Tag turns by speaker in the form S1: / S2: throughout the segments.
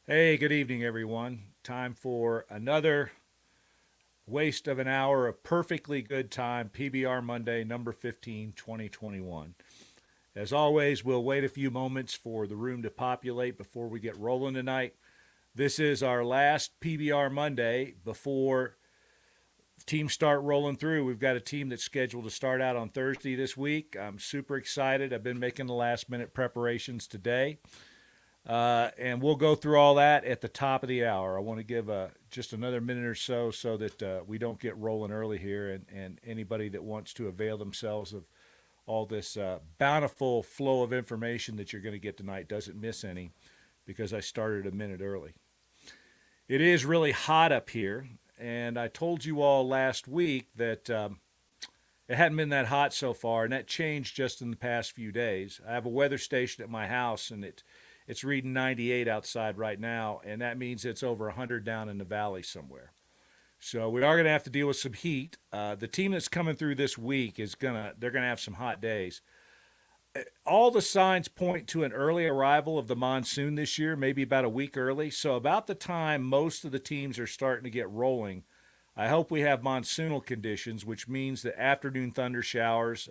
S1: Hey, good evening, everyone. Time for another waste of an hour of perfectly good time, PBR Monday, number 15, 2021. As always, we'll wait a few moments for the room to populate before we get rolling tonight. This is our last PBR Monday before teams start rolling through. We've got a team that's scheduled to start out on Thursday this week. I'm super excited. I've been making the last minute preparations today. And we'll go through all that at the top of the hour. I want to give just another minute or so that we don't get rolling early here, and anybody that wants to avail themselves of all this bountiful flow of information that you're going to get tonight doesn't miss any because I started a minute early. It is really hot up here, and I told you all last week that it hadn't been that hot so far, and that changed just in the past few days. I have a weather station at my house, and it's reading 98 outside right now, and that means it's over 100 down in the valley somewhere. So we are going to have to deal with some heat. The team that's coming through this week they're gonna have some hot days. All the signs point to an early arrival of the monsoon this year, maybe about a week early. So about the time most of the teams are starting to get rolling, I hope we have monsoonal conditions, which means that afternoon thunder showers.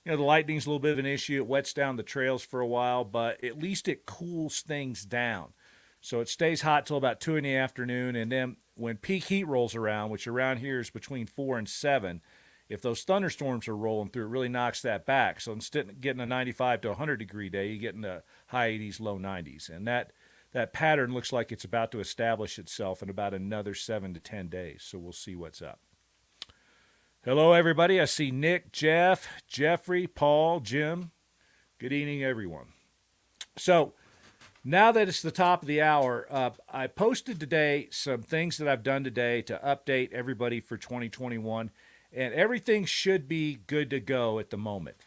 S1: The lightning's a little bit of an issue. It wets down the trails for a while, but at least it cools things down. So it stays hot till about 2 in the afternoon, and then when peak heat rolls around, which around here is between 4 and 7, if those thunderstorms are rolling through, it really knocks that back. So instead of getting a 95 to 100 degree day, you get in the high 80s, low 90s, and that pattern looks like it's about to establish itself in about another 7 to 10 days. So we'll see what's up. Hello, everybody. I see Nick, Jeff, Jeffrey, Paul, Jim. Good evening, everyone. So now that it's the top of the hour, I posted today some things that I've done today to update everybody for 2021, and everything should be good to go at the moment.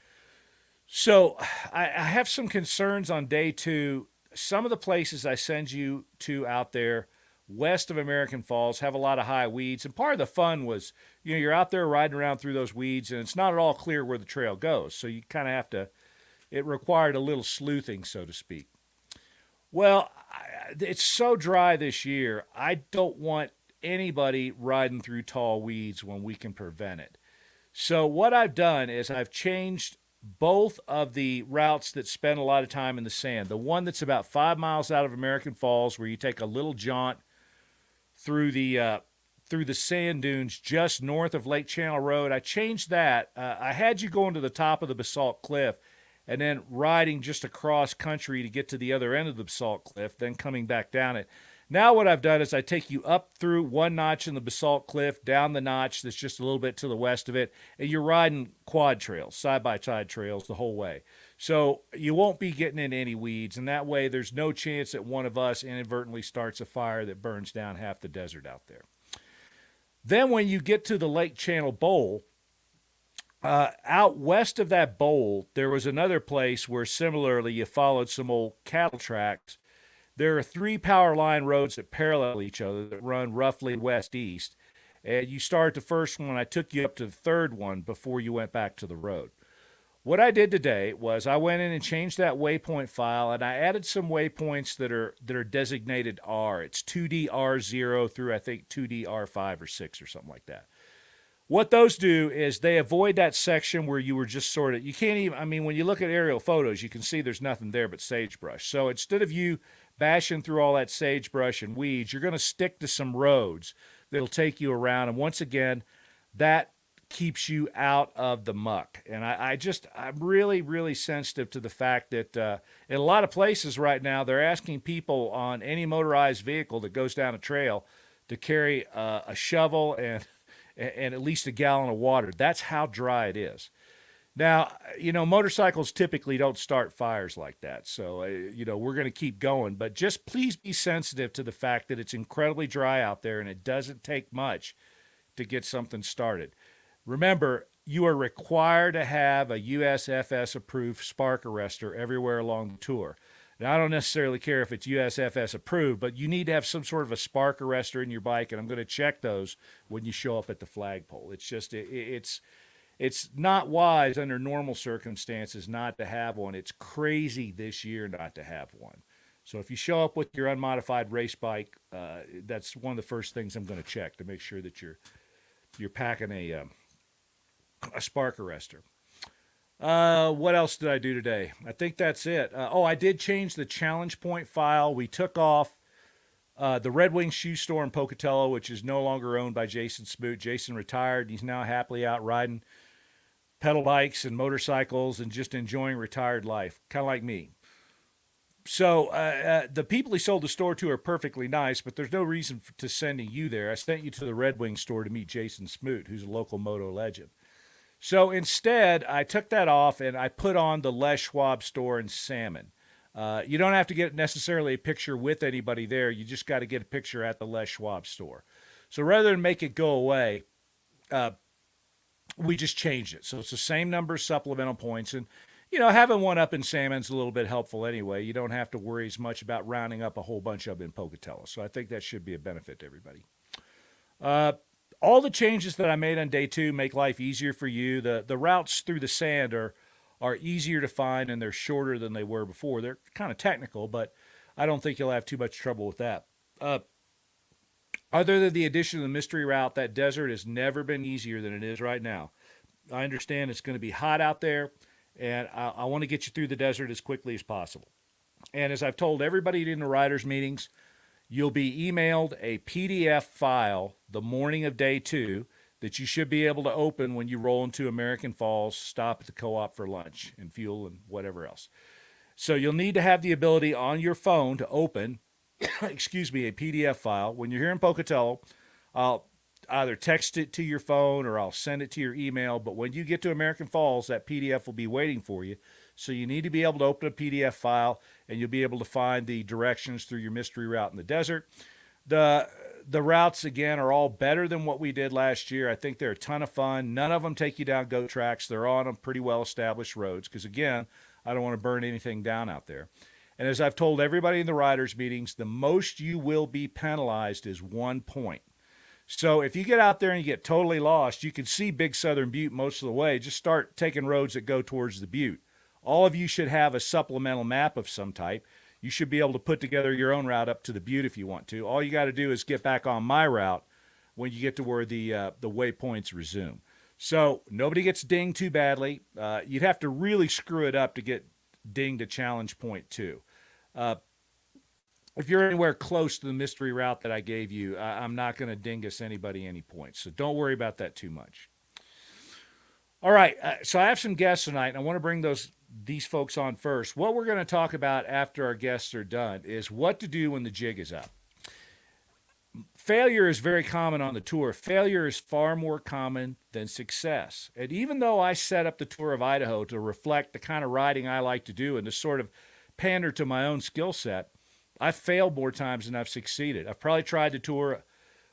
S1: So I have some concerns on day two. Some of the places I send you to out there west of American Falls have a lot of high weeds. And part of the fun was, you're out there riding around through those weeds and it's not at all clear where the trail goes. So you kind of have to, it required a little sleuthing, so to speak. Well, it's so dry this year. I don't want anybody riding through tall weeds when we can prevent it. So what I've done is I've changed both of the routes that spend a lot of time in the sand. The one that's about 5 miles out of American Falls, where you take a little jaunt through the sand dunes just north of Lake Channel Road. I changed that. I had you going to the top of the basalt cliff and then riding just across country to get to the other end of the basalt cliff, then coming back down it. Now what I've done is I take you up through one notch in the basalt cliff, down the notch that's just a little bit to the west of it, and you're riding quad trails, side-by-side trails the whole way. So you won't be getting in any weeds, and that way there's no chance that one of us inadvertently starts a fire that burns down half the desert out there. Then when you get to the Lake Channel Bowl, out west of that bowl, there was another place where similarly you followed some old cattle tracks. There are three power line roads that parallel each other that run roughly west-east. And you start the first one, I took you up to the third one before you went back to the road. What I did today was I went in and changed that waypoint file, and I added some waypoints that are designated R. It's 2DR0 through, I think, 2DR5 or 6 or something like that. What those do is they avoid that section where you were just sort of, you can't even, I mean, when you look at aerial photos, you can see there's nothing there but sagebrush. So instead of you bashing through all that sagebrush and weeds, you're going to stick to some roads that'll take you around. And once again, that keeps you out of the muck. And I'm really, really sensitive to the fact that in a lot of places right now, they're asking people on any motorized vehicle that goes down a trail to carry a shovel and at least a gallon of water. That's how dry it is. Now, motorcycles typically don't start fires like that. So, we're going to keep going. But just please be sensitive to the fact that it's incredibly dry out there and it doesn't take much to get something started. Remember, you are required to have a USFS approved spark arrestor everywhere along the tour. Now, I don't necessarily care if it's USFS approved, but you need to have some sort of a spark arrestor in your bike, and I'm going to check those when you show up at the flagpole. It's just, it's not wise under normal circumstances not to have one. It's crazy this year not to have one. So if you show up with your unmodified race bike, that's one of the first things I'm going to check to make sure that you're packing a spark arrestor. What else did I do today? I think that's it. I did change the challenge point file. We took off the Red Wing Shoe Store in Pocatello, which is no longer owned by Jason Smoot. Jason retired. He's now happily out riding pedal bikes and motorcycles and just enjoying retired life, kind of like me. So the people he sold the store to are perfectly nice, but there's no reason to sending you there. I sent you to the Red Wing store to meet Jason Smoot, who's a local moto legend. So instead, I took that off and I put on the Les Schwab store in Salmon. You don't have to get necessarily a picture with anybody there. You just got to get a picture at the Les Schwab store. So rather than make it go away, we just changed it. So it's the same number of supplemental points. And, having one up in Salmon's a little bit helpful anyway. You don't have to worry as much about rounding up a whole bunch of them in Pocatello. So I think that should be a benefit to everybody. All the changes that I made on day 2 make life easier for you. The routes through the sand are easier to find, and they're shorter than they were before. They're kind of technical, but I don't think you'll have too much trouble with that. Other than the addition of the mystery route, that desert has never been easier than it is right now. I understand it's going to be hot out there, and I want to get you through the desert as quickly as possible. And as I've told everybody in the riders' meetings, you'll be emailed a PDF file the morning of day 2 that you should be able to open when you roll into American Falls, stop at the co-op for lunch and fuel and whatever else. So you'll need to have the ability on your phone to open, a PDF file. When you're here in Pocatello, I'll either text it to your phone or I'll send it to your email. But when you get to American Falls, that PDF will be waiting for you. So you need to be able to open a PDF file, and you'll be able to find the directions through your mystery route in the desert. The routes, again, are all better than what we did last year. I think they're a ton of fun. None of them take you down goat tracks. They're on a pretty well-established roads because, again, I don't want to burn anything down out there. And as I've told everybody in the riders' meetings, the most you will be penalized is 1 point. So if you get out there and you get totally lost, you can see Big Southern Butte most of the way. Just start taking roads that go towards the Butte. All of you should have a supplemental map of some type. You should be able to put together your own route up to the Butte if you want to. All you got to do is get back on my route when you get to where the waypoints resume. So nobody gets dinged too badly. You'd have to really screw it up to get dinged at challenge point 2. If you're anywhere close to the mystery route that I gave you, I'm not going to dingus anybody any points. So don't worry about that too much. All right, so I have some guests tonight, and I want to bring these folks on first. What we're going to talk about after our guests are done is what to do when the jig is up. Failure is very common on the tour. Failure is far more common than success. And even though I set up the Tour of Idaho to reflect the kind of riding I like to do and to sort of pander to my own skill set, I've failed more times than I've succeeded. I've probably tried the tour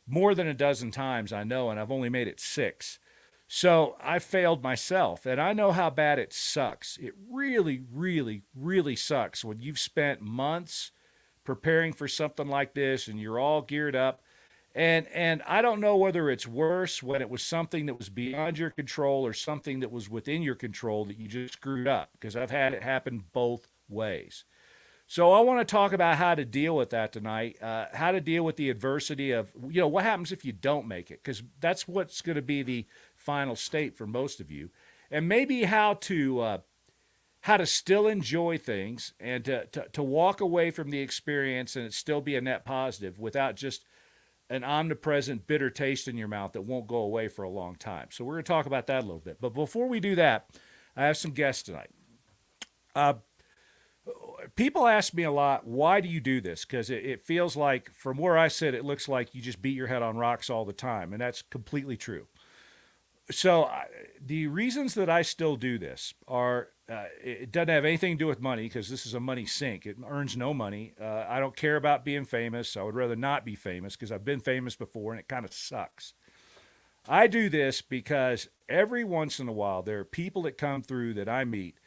S1: more than a dozen times, I know, and I've only made it 6. So I failed myself, and I know how bad it sucks. It really, really, really sucks when you've spent months preparing for something like this and you're all geared up. And I don't know whether it's worse when it was something that was beyond your control or something that was within your control that you just screwed up, because I've had it happen both ways. So I want to talk about how to deal with that tonight, how to deal with the adversity of, what happens if you don't make it, because that's what's going to be the final state for most of you, and maybe how to still enjoy things and to walk away from the experience and it still be a net positive without just an omnipresent bitter taste in your mouth that won't go away for a long time. So we're going to talk about that a little bit. But before we do that, I have some guests tonight. People ask me a lot, why do you do this? Because it feels like, from where I sit, it looks like you just beat your head on rocks all the time, and that's completely true. So the reasons that I still do this are, it doesn't have anything to do with money, because this is a money sink. It earns no money. I don't care about being famous. I would rather not be famous, because I've been famous before, and it kind of sucks. I do this because every once in a while, there are people that come through that I meet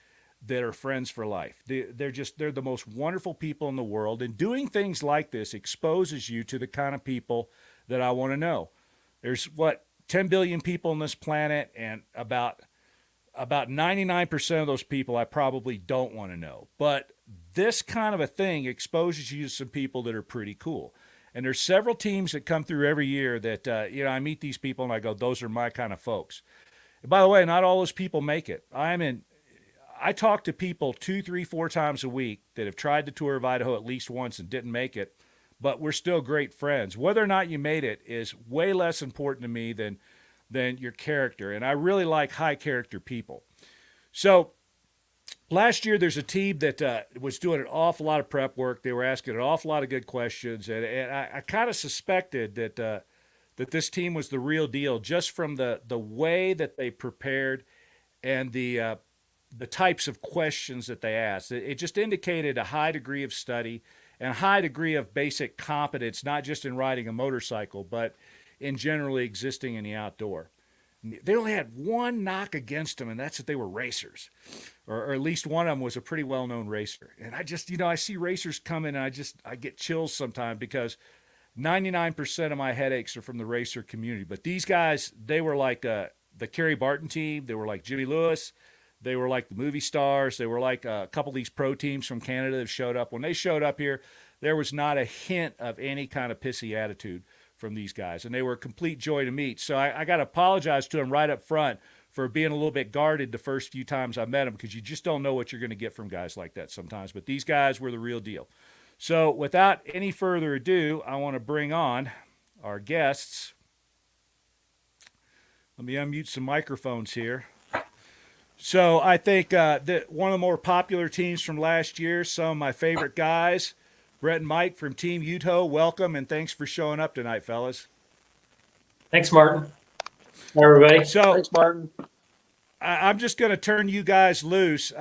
S1: that are friends for life. They're the most wonderful people in the world, and doing things like this exposes you to the kind of people that I want to know. There's 10 billion people on this planet, and about 99% of those people I probably don't want to know. But this kind of a thing exposes you to some people that are pretty cool. And there's several teams that come through every year that, I meet these people and I go, those are my kind of folks. And by the way, not all those people make it. I talk to people 2, 3, 4 times a week that have tried the tour of Idaho at least once and didn't make it, but we're still great friends. Whether or not you made it is way less important to me than your character. And I really like high character people. So last year, there's a team that was doing an awful lot of prep work. They were asking an awful lot of good questions, and I kind of suspected that this team was the real deal just from the way that they prepared and the types of questions that they asked. It just indicated a high degree of study and a high degree of basic competence, not just in riding a motorcycle, but in generally existing in the outdoor. They only had one knock against them, and that's that they were racers, or at least one of them was a pretty well-known racer. And I just, I see racers coming, and I get chills sometimes because 99% of my headaches are from the racer community. But these guys, they were like the Kerry Barton team. They were like Jimmy Lewis. They were like the movie stars. They were like a couple of these pro teams from Canada that showed up. When they showed up here, there was not a hint of any kind of pissy attitude from these guys, and they were a complete joy to meet. So I got to apologize to them right up front for being a little bit guarded the first few times I met them, because you just don't know what you're going to get from guys like that sometimes. But these guys were the real deal. So without any further ado, I want to bring on our guests. Let me unmute some microphones here. So I think that one of the more popular teams from last year, some of my favorite guys, Brett and Mike from Team UtHo, welcome, and thanks for showing up tonight, fellas.
S2: Thanks, Martin. Hi, everybody.
S1: So,
S3: thanks, Martin.
S1: I'm just going to turn you guys loose.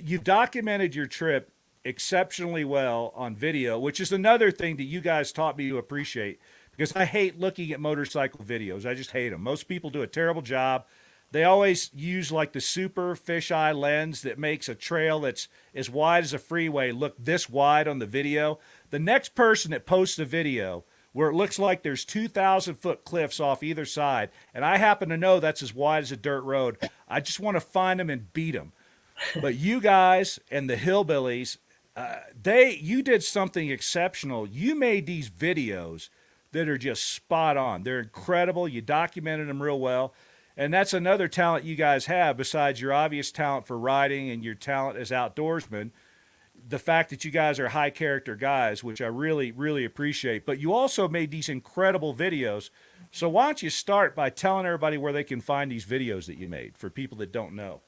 S1: You've documented your trip exceptionally well on video, which is another thing that you guys taught me to appreciate, because I hate looking at motorcycle videos. I just hate them. Most people do a terrible job. They always use like the super fisheye lens that makes a trail that's as wide as a freeway look this wide on the video. The next person that posts a video where it looks like there's 2,000-foot cliffs off either side, and I happen to know that's as wide as a dirt road, I just want to find them and beat them. But you guys and the hillbillies, you did something exceptional. You made these videos that are just spot on. They're incredible. You documented them real well. And that's another talent you guys have, besides your obvious talent for riding and your talent as outdoorsmen, the fact that you guys are high character guys, which I really, really appreciate. But you also made these incredible videos. So why don't you start by telling everybody where they can find these videos that you made for people that don't know?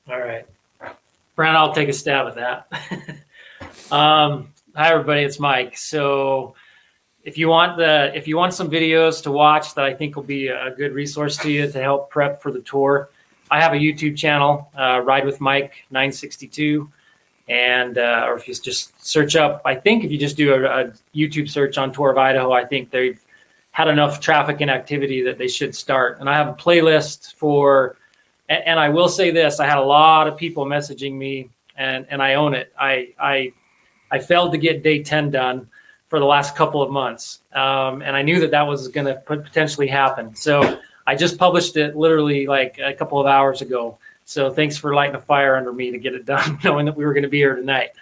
S2: All right. Brent, I'll take a stab at that. Hi, everybody. It's Mike. So if you want some videos to watch that I think will be a good resource to you to help prep for the tour, I have a YouTube channel, Ride with Mike 962, and or if you just search up, I think if you just do a YouTube search on Tour of Idaho, I think they've had enough traffic and activity that they should start. And I have a playlist for, and I will say this, I had a lot of people messaging me, and I own it. I failed to get day 10 done for the last couple of months. And I knew that was going to potentially happen. So I just published it literally like a couple of hours ago. So thanks for lighting a fire under me to get it done, knowing that we were going to be here tonight.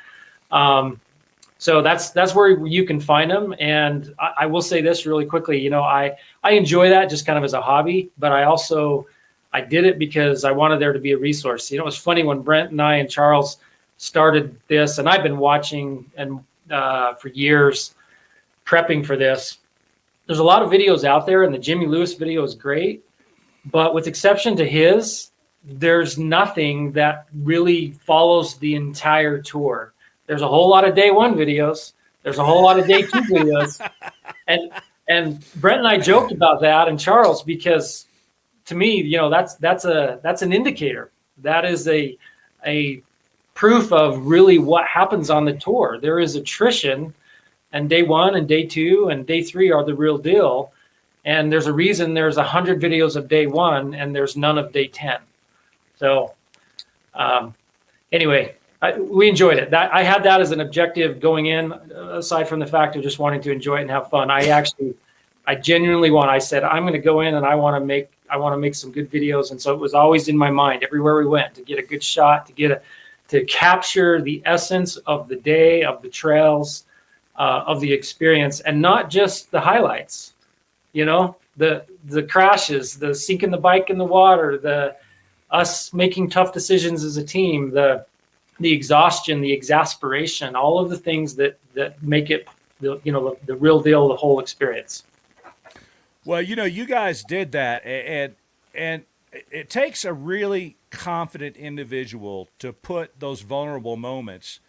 S2: So that's where you can find them. And I will say this really quickly, I enjoy that just kind of as a hobby, but I did it because I wanted there to be a resource. It was funny when Brent and I and Charles started this, and I've been watching and for years, prepping for this. There's a lot of videos out there, and the Jimmy Lewis video is great, but with exception to his, there's nothing that really follows the entire tour. There's a whole lot of day 1 videos. There's a whole lot of day 2 videos. And Brent and I joked about that, and Charles, because to me, that's an indicator. That is a proof of really what happens on the tour. There is attrition, and day 1 and day 2 and day 3 are the real deal. And there's a reason there's 100 videos of day 1 and there's none of day 10. So anyway, we enjoyed it. I had that as an objective going in, aside from the fact of just wanting to enjoy it and have fun. I genuinely I said, I'm going to go in and I want to make some good videos. And so it was always in my mind everywhere we went to get a good shot, to to capture the essence of the day, of the trails, of the experience, and not just the highlights. You know, the crashes, the sinking the bike in the water, the us making tough decisions as a team, the exhaustion, the exasperation, all of the things that make it the real deal, the whole experience.
S1: Well, you guys did that, and it takes a really confident individual to put those vulnerable moments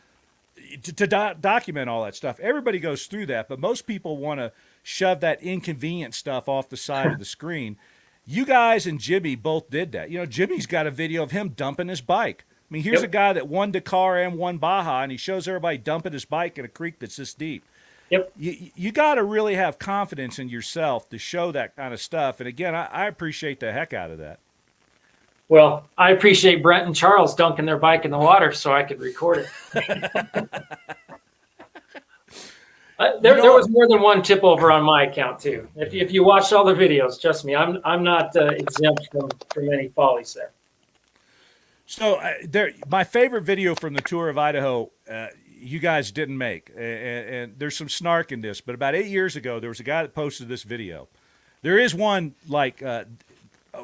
S1: to document all that stuff. Everybody goes through that, but most people want to shove that inconvenient stuff off the side of the screen. You guys and Jimmy both did that. Jimmy's got a video of him dumping his bike. I mean, here's a guy that won Dakar and won Baja, and he shows everybody dumping his bike in a creek that's this deep.
S2: Yep.
S1: You got to really have confidence in yourself to show that kind of stuff. And again, I appreciate the heck out of that.
S2: Well, I appreciate Brent and Charles dunking their bike in the water so I could record it. There was more than one tip over on my account too. If you watched all the videos, trust me, I'm not exempt from any follies there.
S1: So my favorite video from the Tour of Idaho, you guys didn't make, and there's some snark in this, but about 8 years ago, there was a guy that posted this video. There is one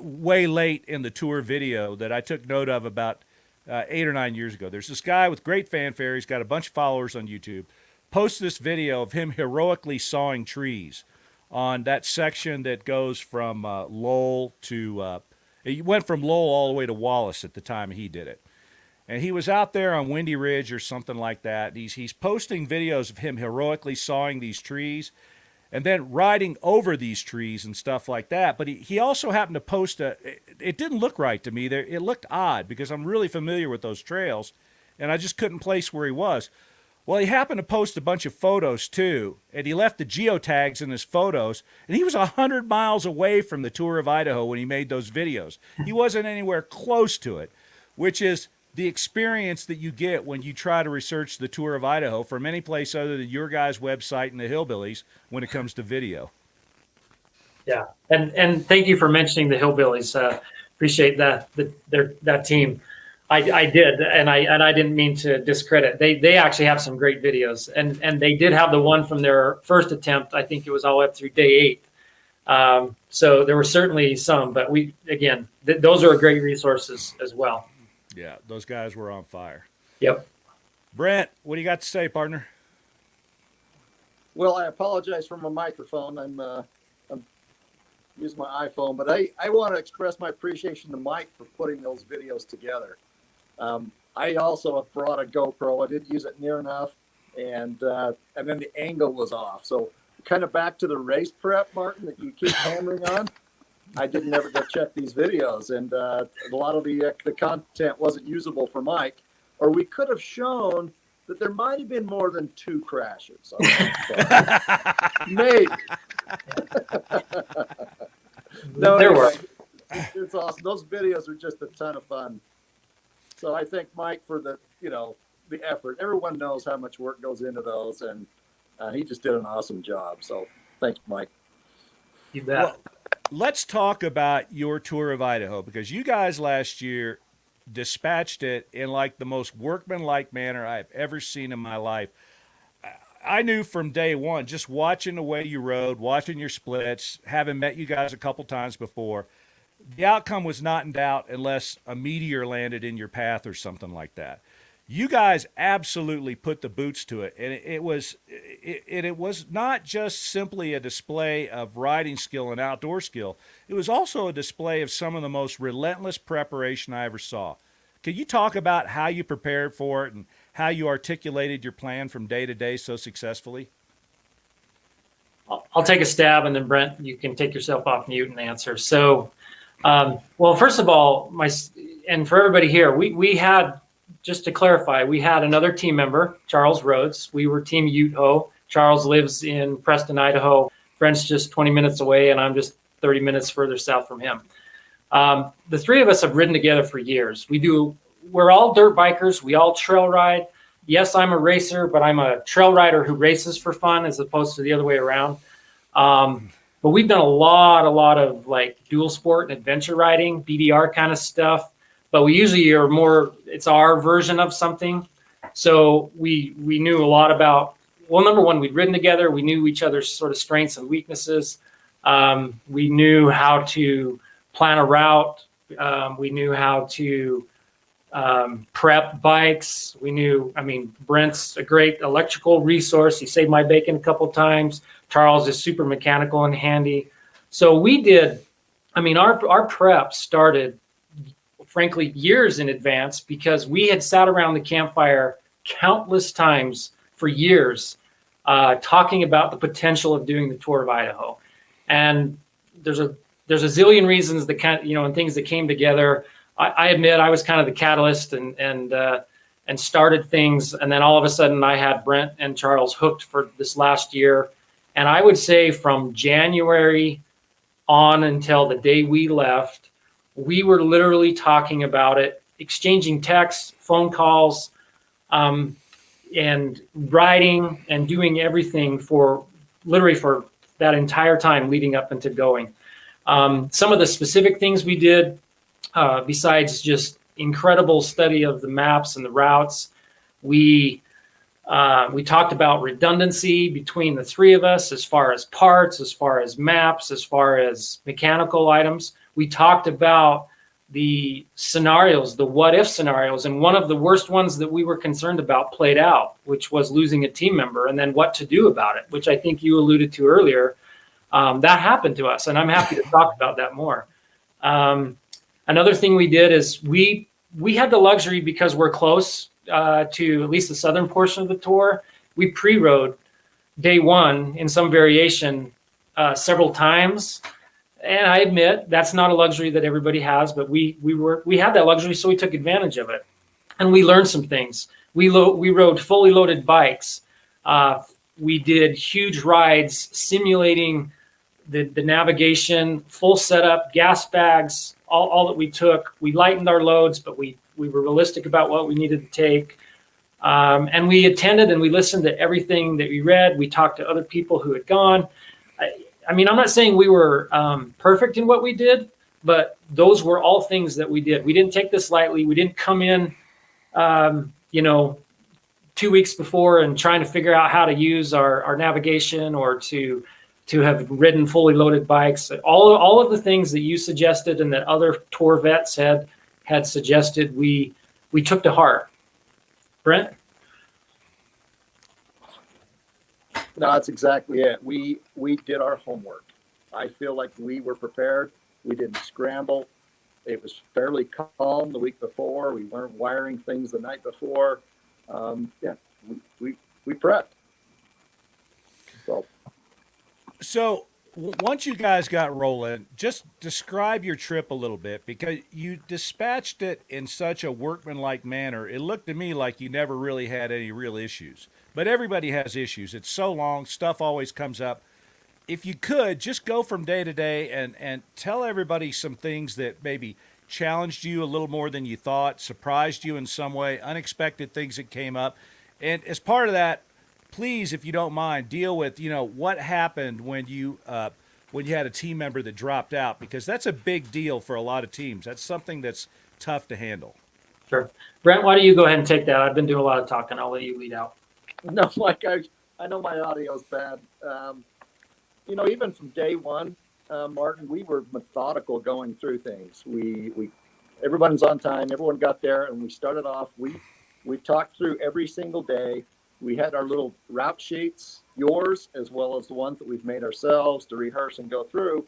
S1: way late in the tour video that I took note of about 8 or 9 years ago. There's this guy with great fanfare. He's got a bunch of followers on YouTube. Posts this video of him heroically sawing trees on that section that goes from Lowell to he went from Lowell all the way to Wallace at the time he did it. And he was out there on Windy Ridge or something like that. He's posting videos of him heroically sawing these trees and then riding over these trees and stuff like that. But he also happened to post it didn't look right to me. It looked odd because I'm really familiar with those trails, and I just couldn't place where he was. Well, he happened to post a bunch of photos, too, and he left the geotags in his photos, and he was 100 miles away from the Tour of Idaho when he made those videos. He wasn't anywhere close to it, which is the experience that you get when you try to research the Tour of Idaho from any place other than your guys' website and the Hillbillies when it comes to video.
S2: Yeah, and thank you for mentioning the Hillbillies. Appreciate that team. I did, and I didn't mean to discredit. They actually have some great videos, and they did have the one from their first attempt. I think it was all up through day 8. So there were certainly some, but those are great resources as well.
S1: Yeah, those guys were on fire.
S2: Yep.
S1: Brent, what do you got to say, partner?
S3: Well, I apologize for my microphone. I'm using my iPhone, but I want to express my appreciation to Mike for putting those videos together. I also have brought a GoPro. I didn't use it near enough, and then the angle was off. So kind of back to the race prep, Martin, that you keep hammering on. I didn't ever go check these videos, and a lot of the content wasn't usable for Mike, or we could have shown that there might have been more than 2 crashes. Maybe. No,
S2: there were.
S3: It's awesome. Those videos are just a ton of fun. So I thank Mike for the effort. Everyone knows how much work goes into those, and he just did an awesome job. So thanks, Mike.
S2: You bet.
S1: Well, let's talk about your Tour of Idaho, because you guys last year dispatched it in like the most workmanlike manner I've ever seen in my life. I knew from day one, just watching the way you rode, watching your splits, having met you guys a couple times before, the outcome was not in doubt unless a meteor landed in your path or something like that. You guys absolutely put the boots to it, and it was not just simply a display of riding skill and outdoor skill. It was also a display of some of the most relentless preparation I ever saw. Can you talk about how you prepared for it and how you articulated your plan from day to day so successfully?
S2: I'll take a stab, and then Brent, you can take yourself off mute and answer. So, well, first of all, and for everybody here, we had, just to clarify, we had another team member, Charles Rhodes. We were Team UtHo. Charles lives in Preston, Idaho. Brent's just 20 minutes away, and I'm just 30 minutes further south from him. The 3 of us have ridden together for years. We're all dirt bikers. We all trail ride. Yes, I'm a racer, but I'm a trail rider who races for fun as opposed to the other way around. But we've done a lot of like dual sport and adventure riding, PBR kind of stuff. but we usually are more, it's our version of something. So we knew a lot about, well, number one, we'd ridden together. We knew each other's sort of strengths and weaknesses. We knew how to plan a route. We knew how to prep bikes. We knew, I mean, Brent's a great electrical resource. He saved my bacon a couple times. Charles is super mechanical and handy. So we did, I mean, our prep started, frankly, years in advance, because we had sat around the campfire countless times for years, talking about the potential of doing the tour of Idaho. And there's a zillion reasons that kind of, you know, and things that came together. I admit I was kind of the catalyst and started things. And then all of a sudden I had Brent and Charles hooked for this last year. And I would say from January on until the day we left, we were literally talking about it, exchanging texts, phone calls, and writing and doing everything for literally for that entire time leading up into going. Some of the specific things we did, besides just incredible study of the maps and the routes, we talked about redundancy between the three of us as far as parts, as far as maps, as far as mechanical items. We talked about the scenarios, the what if scenarios, and one of the worst ones that we were concerned about played out, which was losing a team member, and then what to do about it, which I think you alluded to earlier. That happened to us, and I'm happy to talk about that more. Another thing we did is we had the luxury, because we're close to at least the southern portion of the tour. We pre-rode day one in some variation several times. And I admit that's not a luxury that everybody has, but we had that luxury, so we took advantage of it, and we learned some things. We rode fully loaded bikes. We did huge rides simulating the navigation, full setup, gas bags, all that we took. We lightened our loads, but we were realistic about what we needed to take. And we attended and we listened to everything that we read. We talked to other people who had gone. I mean, I'm not saying we were perfect in what we did, but those were all things that we did. We didn't take this lightly. We didn't come in, 2 weeks before and trying to figure out how to use our navigation or to have ridden fully loaded bikes. All of the things that you suggested and that other tour vets had suggested, we took to heart. Brent?
S3: No, that's exactly it. We did our homework. I feel like we were prepared. We didn't scramble. It was fairly calm the week before. We weren't wiring things the night before. We prepped.
S1: So once you guys got rolling, just describe your trip a little bit, because you dispatched it in such a workmanlike manner. It looked to me like you never really had any real issues, but everybody has issues. It's so long, stuff always comes up. If you could just go from day to day and tell everybody some things that maybe challenged you a little more than you thought, surprised you in some way, unexpected things that came up. And as part of that, please, if you don't mind, deal with, what happened when you had a team member that dropped out, because that's a big deal for a lot of teams. That's something that's tough to handle.
S2: Sure. Brent, why don't you go ahead and take that? I've been doing a lot of talking. I'll let you lead out.
S3: No, I know my audio's bad. Even from day one, Martin, we were methodical going through things. Everyone's on time. Everyone got there, and we started off. We talked through every single day. We had our little route sheets, yours as well as the ones that we've made ourselves to rehearse and go through.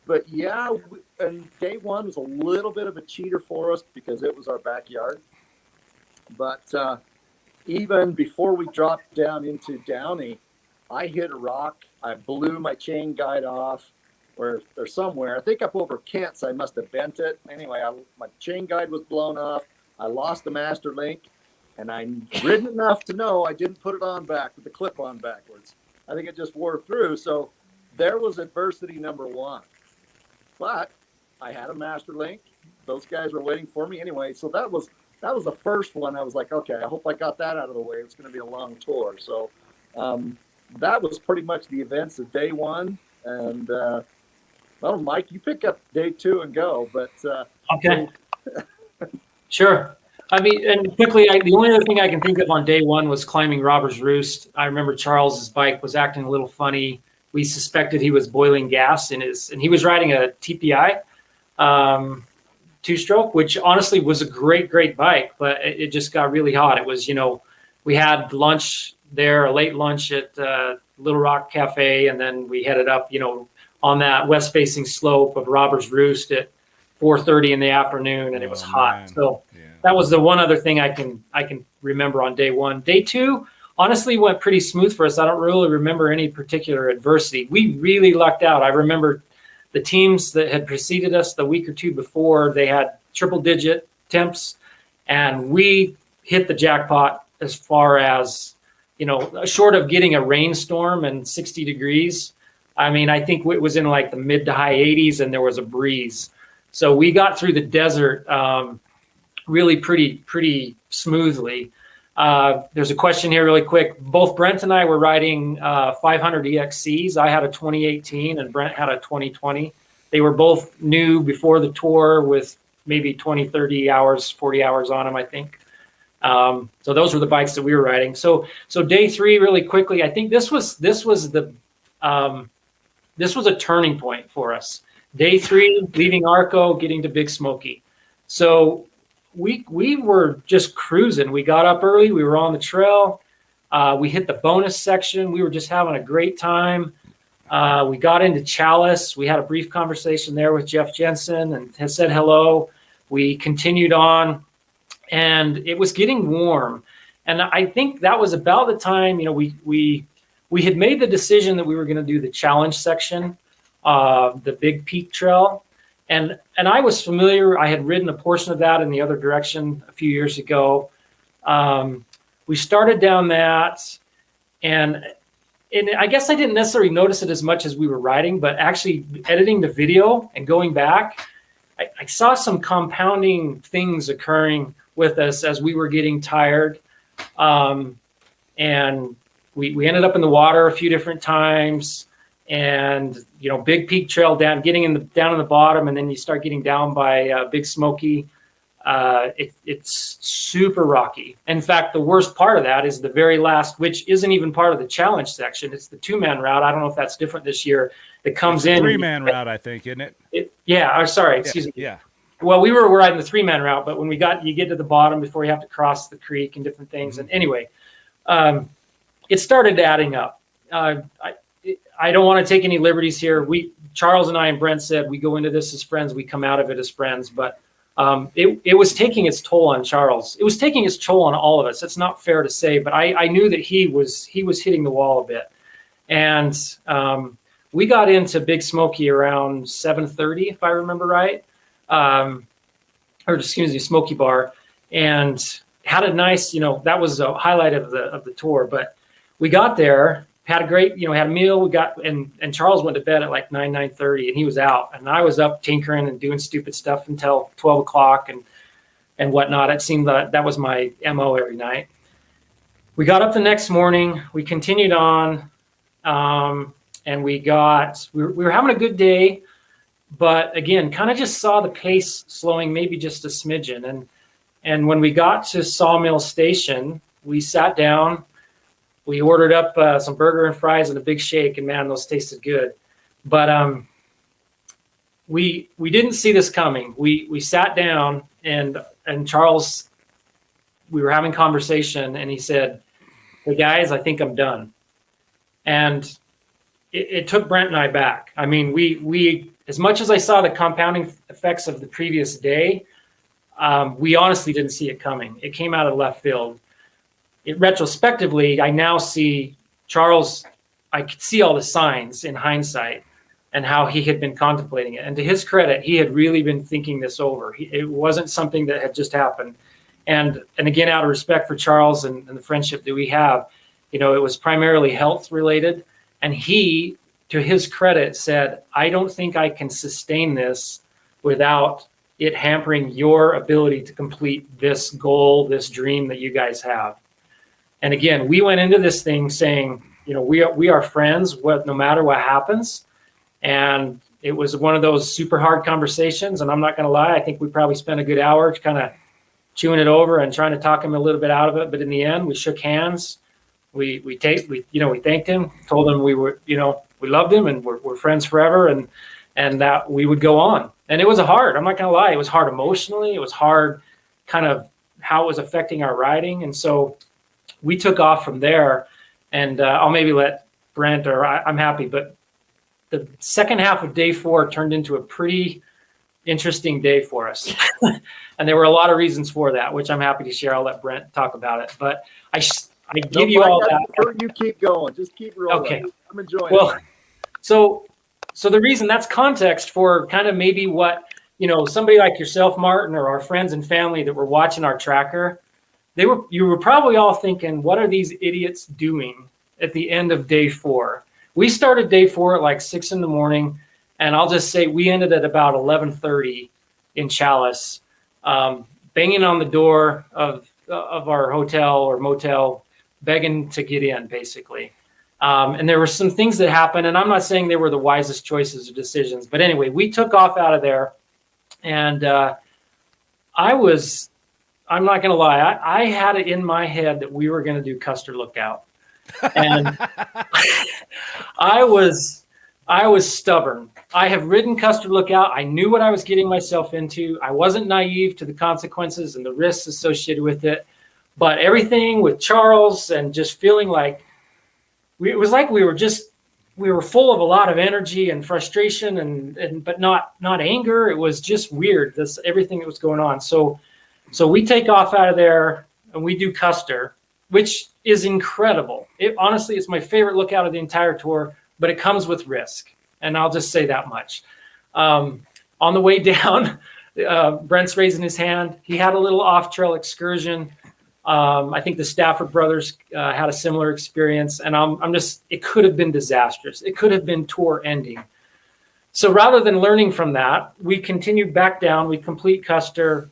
S3: But and day one was a little bit of a cheater for us because it was our backyard. But even before we dropped down into Downey, I hit a rock. I blew my chain guide off or somewhere. I think up over Kent's, I must have bent it. Anyway, my chain guide was blown off. I lost the master link, and I'm ridden enough to know I didn't put it on back with the clip on backwards. I think it just wore through. So there was adversity number one. But I had a master link. Those guys were waiting for me anyway. So that was the first one. I was like, okay, I hope I got that out of the way. It's going to be a long tour. So that was pretty much the events of day one. And Mike, you pick up day two and go. But
S2: okay. Sure. I mean, and quickly, the only other thing I can think of on day one was climbing Robber's Roost. I remember Charles's bike was acting a little funny. We suspected he was boiling gas and he was riding a TPI two-stroke, which honestly was a great bike, but it just got really hot. It was, we had lunch there, a late lunch at Little Rock Cafe, and then we headed up, on that west-facing slope of Robber's Roost at 4:30 in the afternoon, and it was hot.
S1: Man.
S2: So
S1: Yeah.
S2: that was the one other thing I can remember on day one. Day two, honestly, went pretty smooth for us. I don't really remember any particular adversity. We really lucked out. I remember the teams that had preceded us the week or two before, they had triple-digit temps, and we hit the jackpot as far as, short of getting a rainstorm and 60 degrees. I mean, I think it was in like the mid to high 80s, and there was a breeze. So we got through the desert really pretty smoothly. There's a question here really quick. Both Brent and I were riding 500 EXCs. I had a 2018 and Brent had a 2020. They were both new before the tour with maybe 20, 30 hours, 40 hours on them, I think. So those were the bikes that we were riding. So day three, really quickly, I think this was a turning point for us. Day three, leaving Arco, getting to Big Smoky. So we were just cruising. We got up early. We were on the trail. We hit the bonus section. We were just having a great time. We got into Chalice. We had a brief conversation there with Jeff Jensen and said hello. We continued on, and it was getting warm. And I think that was about the time, we had made the decision that we were going to do the challenge section, the Big Peak Trail. And I was familiar. I had ridden a portion of that in the other direction a few years ago. We started down that, and I guess I didn't necessarily notice it as much as we were riding, but actually editing the video and going back, I saw some compounding things occurring with us as we were getting tired. And we ended up in the water a few different times, and Big Peak Trail down, getting down in the bottom, and then you start getting down by Big Smoky. It's super rocky. In fact, the worst part of that is the very last, which isn't even part of the challenge section. It's the 2-man route. I don't know if that's different this year. That comes in
S1: 3-man route, I think, isn't it?
S2: Excuse me.
S1: Yeah.
S2: Well, we were riding the 3-man route, but when you get to the bottom before you have to cross the creek and different things.
S1: Mm-hmm.
S2: And anyway, it started adding up. I don't want to take any liberties here. Charles and I and Brent said we go into this as friends. We come out of it as friends, but it was taking its toll on Charles. It was taking its toll on all of us. It's not fair to say, but I knew that he was hitting the wall a bit. And we got into Big Smoky around 7:30, if I remember right. Smoky Bar, and had a nice, that was a highlight of the tour. But we got there, had a great, had a meal. And Charles went to bed at like 9:30, and he was out, and I was up tinkering and doing stupid stuff until 12 o'clock and whatnot. It seemed that was my MO every night. We got up the next morning. We continued on, and we were having a good day. But again, kind of just saw the pace slowing maybe just a smidgen. And when we got to Sawmill Station, we sat down, we ordered up some burger and fries and a big shake, and man, those tasted good. But we didn't see this coming. We sat down, and Charles, we were having conversation, and he said, "Hey guys, I think I'm done." And it took Brent and I back. I mean, we as much as I saw the compounding effects of the previous day, we honestly didn't see it coming. It came out of left field. Retrospectively, I now see Charles, I could see all the signs in hindsight and how he had been contemplating it. And to his credit, he had really been thinking this over. It wasn't something that had just happened. And again, out of respect for Charles and the friendship that we have, it was primarily health related. And he, to his credit, said, "I don't think I can sustain this without it hampering your ability to complete this goal, this dream that you guys have." And again, we went into this thing saying, we are friends, no matter what happens. And it was one of those super hard conversations. And I'm not going to lie, I think we probably spent a good hour kind of chewing it over and trying to talk him a little bit out of it. But in the end, we shook hands. We thanked him, told him we loved him and we're friends forever, and that we would go on. And it was hard. I'm not going to lie. It was hard emotionally. It was hard kind of how it was affecting our riding. And so we took off from there, and I'll maybe let Brent, or I'm happy, but the second half of day 4 turned into a pretty interesting day for us. And there were a lot of reasons for that, which I'm happy to share. I'll let Brent talk about it, but I give you all that.
S3: You keep going. Just keep rolling.
S2: Okay.
S3: I'm enjoying
S2: Well,
S3: it.
S2: so the reason, that's context for kind of maybe what, somebody like yourself, Martin, or our friends and family that were watching our tracker, you were probably all thinking, what are these idiots doing at the end of day 4? We started day 4 at like 6 a.m. And I'll just say we ended at about 11:30 in Chalice, banging on the door of our hotel or motel, begging to get in, basically. And there were some things that happened, and I'm not saying they were the wisest choices or decisions, but anyway, we took off out of there, and I'm not going to lie, I had it in my head that we were going to do Custer Lookout, and I was stubborn. I have ridden Custer Lookout. I knew what I was getting myself into. I wasn't naive to the consequences and the risks associated with it, but everything with Charles and just feeling like it was like we were full of a lot of energy and frustration but not anger. It was just weird. Everything that was going on. So we take off out of there and we do Custer, which is incredible. Honestly, it's my favorite lookout of the entire tour, but it comes with risk. And I'll just say that much. On the way down, Brent's raising his hand. He had a little off-trail excursion. I think the Stafford brothers had a similar experience, and it could have been disastrous. It could have been tour ending. So rather than learning from that, we continued back down. We complete Custer.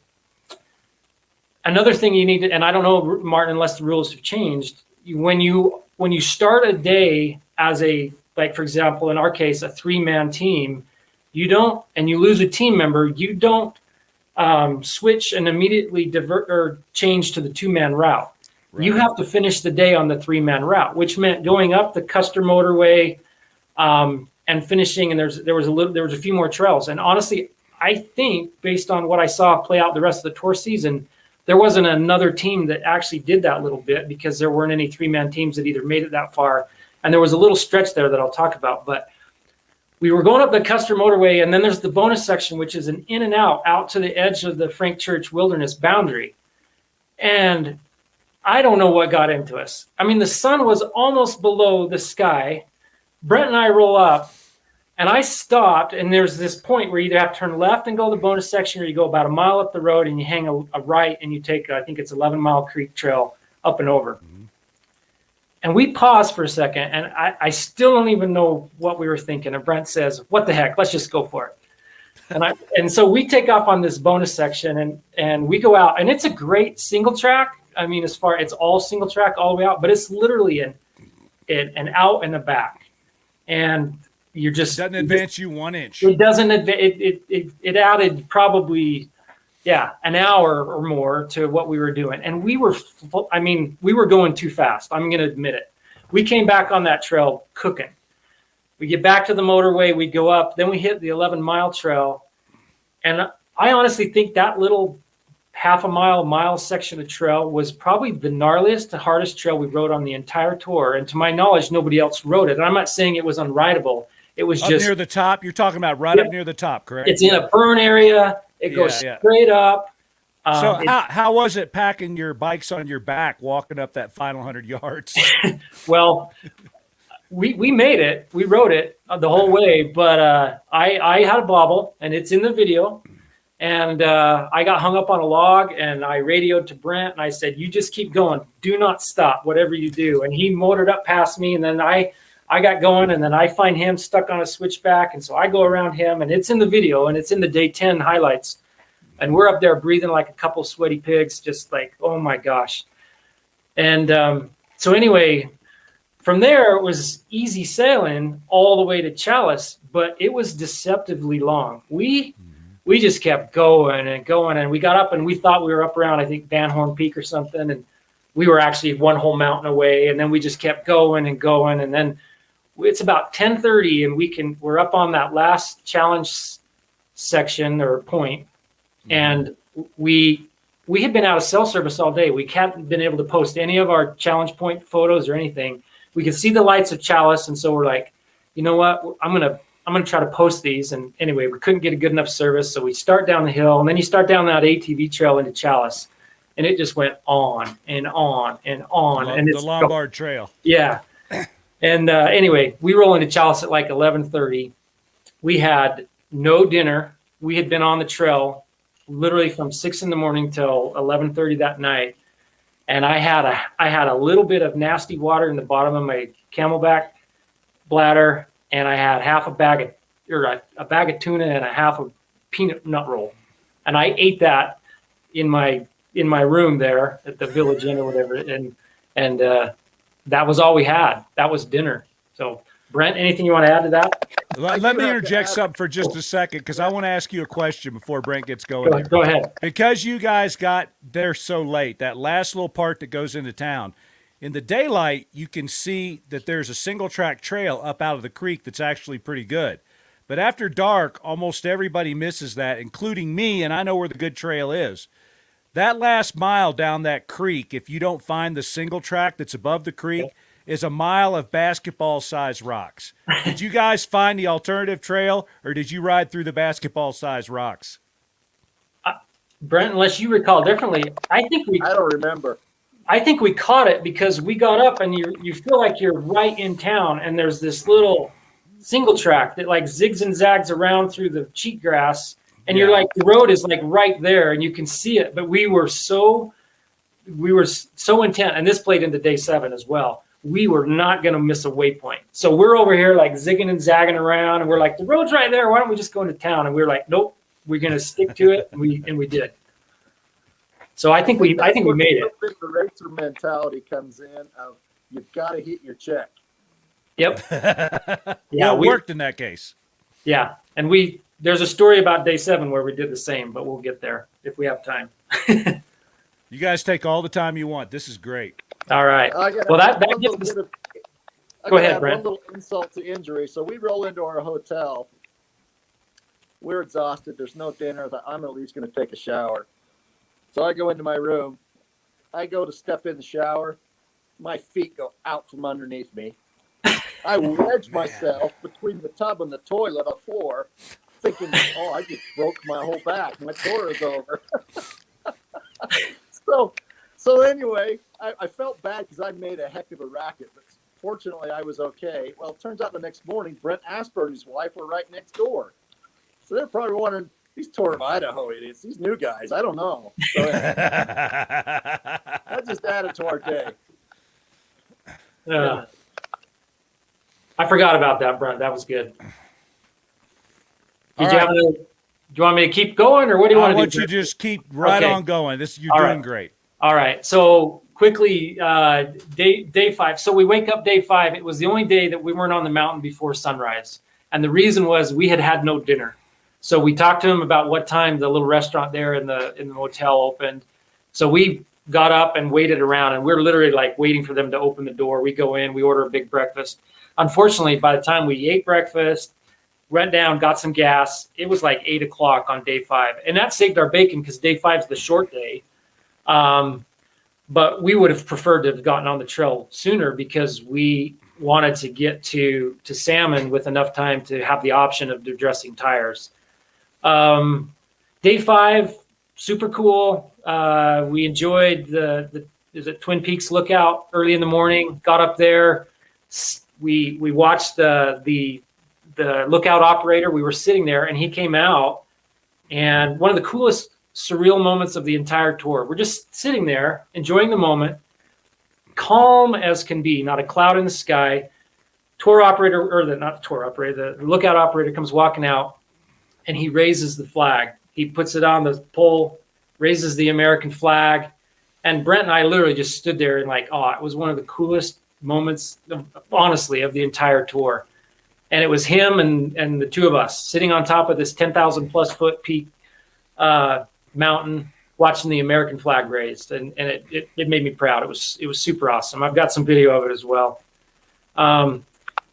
S2: Another thing you need to, and I don't know, Martin, unless the rules have changed, when you start a day as like, for example, in our case, a 3-man team, and you lose a team member, you don't switch and immediately divert or change to the 2-man route. Right. You have to finish the day on the 3-man route, which meant going up the Custer Motorway and finishing. And there was a few more trails. And honestly, I think based on what I saw play out the rest of the tour season, there wasn't another team that actually did that little bit, because there weren't any 3-man teams that either made it that far. And there was a little stretch there that I'll talk about, but we were going up the Custer Motorway, and then there's the bonus section, which is an in and out to the edge of the Frank Church Wilderness boundary. And I don't know what got into us. I mean, the sun was almost below the sky. Brent and I roll up, and I stopped, and there's this point where you either have to turn left and go to the bonus section, or you go about a mile up the road and you hang a right and you take, I think it's 11 Mile Creek Trail up and over. Mm-hmm. And we paused for a second, and I still don't even know what we were thinking. And Brent says, "What the heck? Let's just go for it." And so we take off on this bonus section, and we go out, and it's a great single track. I mean, it's all single track all the way out, but it's literally an out and a back, and you're just
S1: doesn't advance you 1 inch.
S2: It doesn't advance. It added probably, an hour or more to what we were doing. And we were going too fast. I'm going to admit it. We came back on that trail cooking. We get back to the motorway, we go up, then we hit the 11-mile trail. And I honestly think that little half a mile section of trail was probably the gnarliest, the hardest trail we rode on the entire tour. And to my knowledge, nobody else rode it. And I'm not saying it was unrideable. It was
S1: up
S2: just
S1: near the top. You're talking about right up near the top, correct?
S2: It's in a burn area. It goes straight up.
S1: So how was it packing your bikes on your back, walking up that final 100 yards?
S2: Well, we made it. We rode it the whole way, but I had a bobble, and it's in the video. And I got hung up on a log, and I radioed to Brent, and I said, "You just keep going. Do not stop, whatever you do." And he motored up past me, and then I got going, and then I find him stuck on a switchback. And so I go around him, and it's in the video, and it's in the day 10 highlights. And we're up there breathing like a couple sweaty pigs, just like, oh my gosh. And so anyway, from there, it was easy sailing all the way to Chalice, but it was deceptively long. We we just kept going and going. And we got up and we thought we were up around, I think, Van Horn Peak or something. And we were actually one whole mountain away. And then we just kept going and going. And then it's about 10:30 and we're up on that last challenge section or point. And we had been out of cell service all day. We hadn't been able to post any of our challenge point photos or anything. We could see the lights of Chalice. And so we're like, you know what, I'm going to try to post these. And anyway, we couldn't get a good enough service. So we start down the hill and then you start down that ATV trail into Chalice and it just went on and on and on. And
S1: the Lombard Trail.
S2: Yeah. And anyway, we roll into Chalice at like 11:30. We had no dinner. We had been on the trail literally from 6 a.m. till 11:30 that night. And I had a little bit of nasty water in the bottom of my Camelback bladder. And I had a bag of tuna and a half a peanut nut roll. And I ate that in my room there at the Village Inn or whatever. And that was all we had. That was dinner. So Brent, anything you want to add to that?
S1: Let me interject something for just a second because I want to ask you a question before Brent gets going.
S2: Go ahead.
S1: Because you guys got there so late, that last little part that goes into town, in the daylight, you can see that there's a single track trail up out of the creek that's actually pretty good. But after dark, almost everybody misses that, including me, and I know where the good trail is. That last mile down that creek, if you don't find the single track that's above the creek, is a mile of basketball-sized rocks. Did you guys find the alternative trail, or did you ride through the basketball-sized rocks?
S2: Brent, unless you recall differently, I
S3: don't remember.
S2: I think we caught it because we got up and you feel like you're right in town, and there's this little single track that like zigs and zags around through the cheatgrass, and you're like, the road is like right there, and you can see it. But we were so intent, and this played into day 7 as well. We were not going to miss a waypoint. So we're over here like zigging and zagging around, and we're like, the road's right there. Why don't we just go into town? And we were like, nope, we're going to stick to it, and we did. So I think we made it.
S3: The racer mentality comes in of you've got to hit your check.
S2: Yep.
S1: Yeah, it worked in that case.
S2: Yeah, and there's a story about day 7 where we did the same, but we'll get there if we have time.
S1: You guys take all the time you want. This is great.
S2: All right. Well, that gets us. Go ahead, Brent.
S3: One little insult to injury. So we roll into our hotel. We're exhausted. There's no dinner. I'm at least going to take a shower. So I go into my room. I go to step in the shower. My feet go out from underneath me. I wedge myself between the tub and the toilet on the floor, thinking, oh, I just broke my whole back. My tour is over. So anyway, I felt bad because I made a heck of a racket, but fortunately I was okay. Well, it turns out the next morning, Brent Asper and his wife were right next door. So they're probably wondering, these Tour of Idaho idiots, these new guys, I don't know. So anyway, that just added to our day.
S2: I forgot about that, Brent. That was good. Do you want me to keep going, or what do you want to do?
S1: I want you to just keep on going. You're doing great.
S2: All right. So quickly, day 5. So we wake up day 5. It was the only day that we weren't on the mountain before sunrise. And the reason was we had no dinner. So we talked to him about what time the little restaurant there in the motel opened. So we got up and waited around, and we're literally like waiting for them to open the door. We go in, we order a big breakfast. Unfortunately, by the time we ate breakfast, went down, got some gas, it was like 8 o'clock on day 5. And that saved our bacon because day 5 is the short day. But we would have preferred to have gotten on the trail sooner because we wanted to get to Salmon with enough time to have the option of addressing tires. Day 5, super cool. We enjoyed the Twin Peaks lookout early in the morning, got up there. We watched the lookout operator. We were sitting there and he came out, and one of the coolest surreal moments of the entire tour. We're just sitting there enjoying the moment, calm as can be, not a cloud in the sky. The lookout operator comes walking out, and he raises the flag. He puts it on the pole, raises the American flag, and Brent and I literally just stood there and like, it was one of the coolest moments, honestly, of the entire tour. And it was him and the two of us sitting on top of this 10,000 plus foot peak mountain, watching the American flag raised, and it made me proud. It was super awesome. I've got some video of it as well.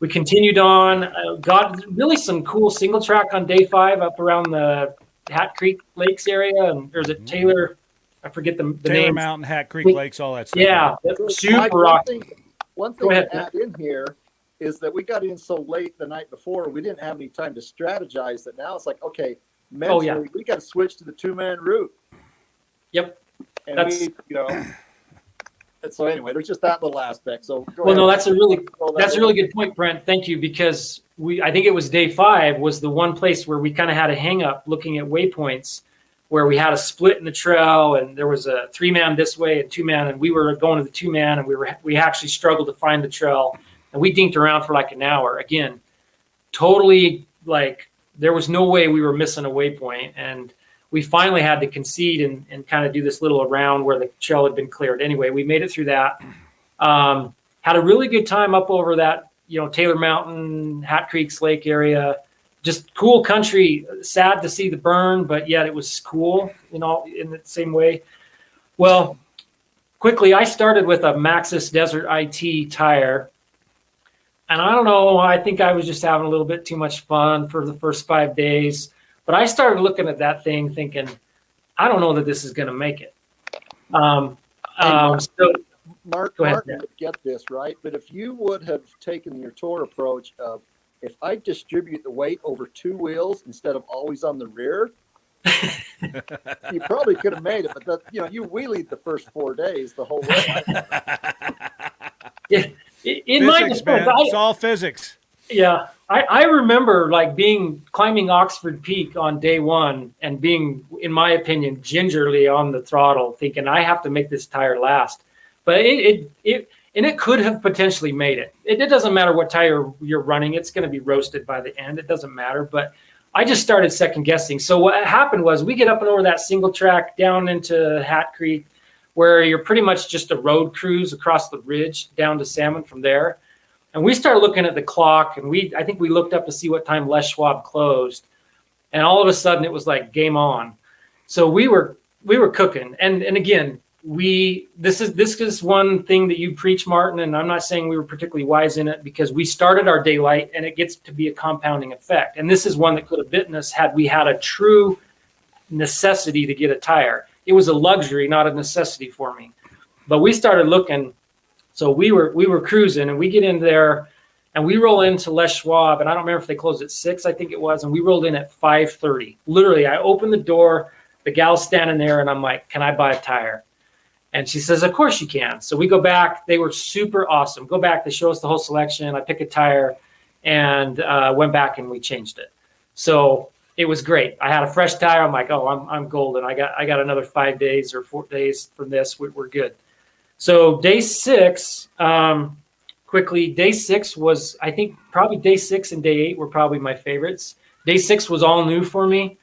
S2: We continued on, got really some cool single track on day 5 up around the Hat Creek Lakes area, and there's a Taylor, I forget the
S1: Taylor
S2: name.
S1: Mountain, Hat Creek Lakes, all that stuff.
S2: Yeah, super rocky.
S3: One thing to add in here is that we got in so late the night before, we didn't have any time to strategize that now it's like, okay, mentally, we got to switch to the 2-man route.
S2: Yep.
S3: And we, and so anyway, there's just that little aspect. So
S2: no, that's a really good point, Brent. Thank you, because I think it was day 5 was the one place where we kind of had a hang up looking at waypoints, where we had a split in the trail, and there was a 3-man this way and 2-man, and we were going to the 2-man, and we actually struggled to find the trail, and we dinked around for like an hour. Again, totally like there was no way we were missing a waypoint, and we finally had to concede and kind of do this little around where the trail had been cleared. Anyway, we made it through that. Had a really good time up over that, Taylor Mountain, Hat Creek's Lake area. Just cool country. Sad to see the burn, but yet it was cool, in the same way. Well, quickly, I started with a Maxxis Desert IT tire. And I don't know, I think I was just having a little bit too much fun for the first 5 days. But I started looking at that thing thinking, I don't know that this is going to make it. So
S3: Mark would get this, right? But if you would have taken your tour approach of, if I distribute the weight over 2 wheels instead of always on the rear, you probably could have made it. But you wheelied the first 4 days the whole way.
S2: In my defense,
S1: it's all physics.
S2: Yeah, I remember climbing Oxford Peak on day 1 and being, in my opinion, gingerly on the throttle, thinking I have to make this tire last. But it could have potentially made it. It doesn't matter what tire you're running; it's going to be roasted by the end. It doesn't matter. But I just started second guessing. So what happened was we get up and over that single track down into Hat Creek, where you're pretty much just a road cruise across the ridge down to Salmon from there. And we started looking at the clock, and I think we looked up to see what time Les Schwab closed, and all of a sudden it was like game on. So we were cooking, and again, this is one thing that you preach, Martin, and I'm not saying we were particularly wise in it, because we started our daylight, and it gets to be a compounding effect. And this is one that could have bitten us had we had a true necessity to get a tire. It was a luxury, not a necessity for me. But we started looking. So we were cruising, and we get in there, and we roll into Les Schwab, and I don't remember if they closed at 6, I think it was, and we rolled in at 5:30. Literally, I opened the door, the gal's standing there, and I'm like, "Can I buy a tire?" And she says, "Of course you can." So we go back. They were super awesome. Go back. They show us the whole selection. I pick a tire, and went back and we changed it. So it was great. I had a fresh tire. I'm like, "Oh, I'm golden. I got another 5 days or 4 days from this. We're good." So day 6, quickly, day 6 was, I think probably day 6 and day 8 were probably my favorites. Day 6 was all new for me.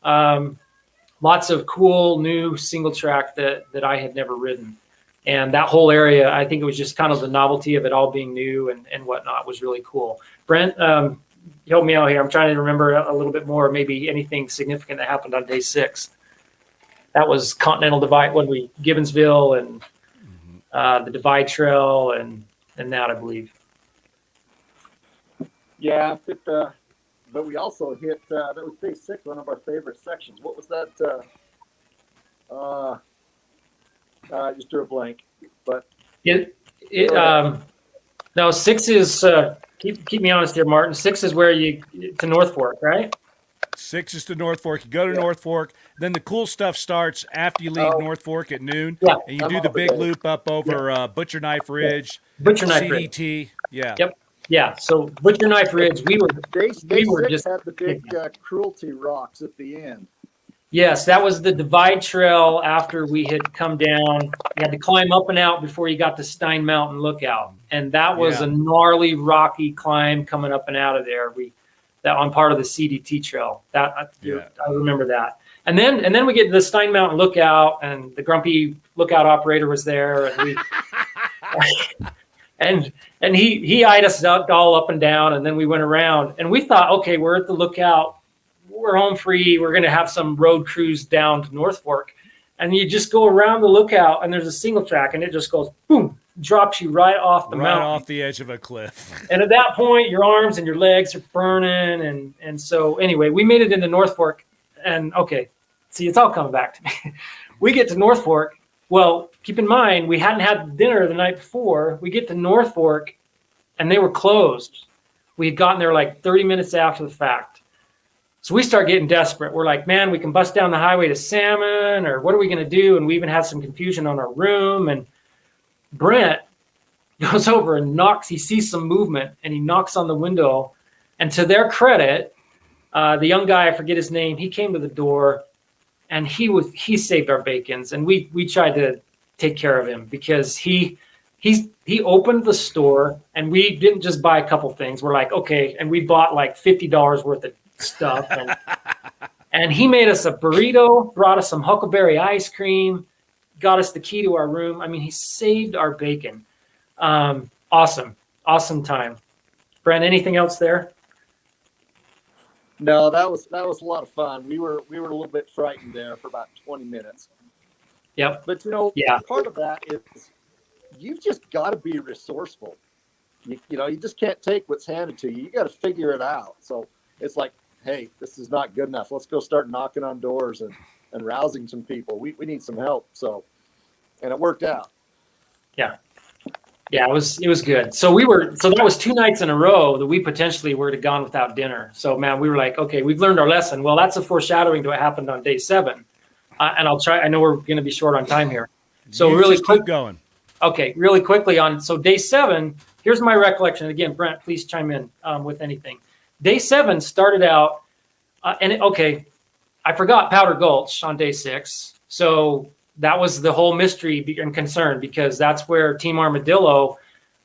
S2: Lots of cool new single track that I had never ridden. And that whole area, I think it was just kind of the novelty of it all being new and whatnot was really cool. Brent, help me out here. I'm trying to remember a little bit more, maybe anything significant that happened on day 6. That was Continental Divide, Gibbonsville, and the Divide Trail, and that, I believe.
S3: Yeah, but we also hit, that was day 6, one of our favorite sections. What was that? I just drew a blank. But
S2: no, 6 is, keep me honest here, Martin. 6 is where to North Fork, right?
S1: 6 is to North Fork. You go to North Fork. Then the cool stuff starts after you leave North Fork at noon.
S2: Yeah.
S1: And you do the big loop up over Butcher Knife Ridge.
S2: Butcher Knife
S1: CDT.
S2: Ridge.
S1: Yeah.
S2: Yep. Yeah. So Butcher Knife Ridge, we were
S3: just had the big cruelty rocks at the end.
S2: Yes, that was the Divide Trail after we had come down. You had to climb up and out before you got to Stein Mountain Lookout. And that was a gnarly, rocky climb coming up and out of there. That on part of the CDT trail. I remember that. And then we get to the Stein Mountain Lookout, and the grumpy lookout operator was there, and we and he eyed us all up and down, and then we went around, and we thought, okay, we're at the lookout. we're home free. We're going to have some road cruise down to North Fork. And you just go around the lookout and there's a single track and it just goes, boom, drops you right off the mountain.
S1: Right off the edge of a cliff.
S2: And at that point, your arms and your legs are burning. And so anyway, we made it into North Fork. And okay, see, it's all coming back to me. We get to North Fork. Well, keep in mind, we hadn't had dinner the night before. We get to North Fork and they were closed. We had gotten there like 30 minutes after the fact. So we start getting desperate. We're like, man, we can bust down the highway to Salmon, or what are we going to do? And we even had some confusion on our room. And Brent goes over and knocks. He sees some movement and he knocks on the window. And to their credit, the young guy, I forget his name, he came to the door and he saved our bacons. And we tried to take care of him because he opened the store and we didn't just buy a couple things. We're like, okay. And we bought like $50 worth of stuff. And he made us a burrito, brought us some huckleberry ice cream, got us the key to our room. I mean, he saved our bacon. Awesome time. Brent, anything else there?
S3: No, that was a lot of fun. We were a little bit frightened there for about 20 minutes.
S2: Yep.
S3: But part of that is you've just got to be resourceful. You just can't take what's handed to you. You got to figure it out. So it's like, hey, this is not good enough. Let's go start knocking on doors and rousing some people. We need some help. So, and it worked out.
S2: Yeah, it was good. So that was 2 nights in a row that we potentially would have gone without dinner. So man, we were like, okay, we've learned our lesson. Well, that's a foreshadowing to what happened on day 7. And I'll try. I know we're going to be short on time here. So really quick,
S1: keep going.
S2: Okay, really quickly so day 7. Here's my recollection. Again, Brent, please chime in with anything. Day 7 started out, I forgot Powder Gulch on day 6. So that was the whole mystery and concern because that's where Team Armadillo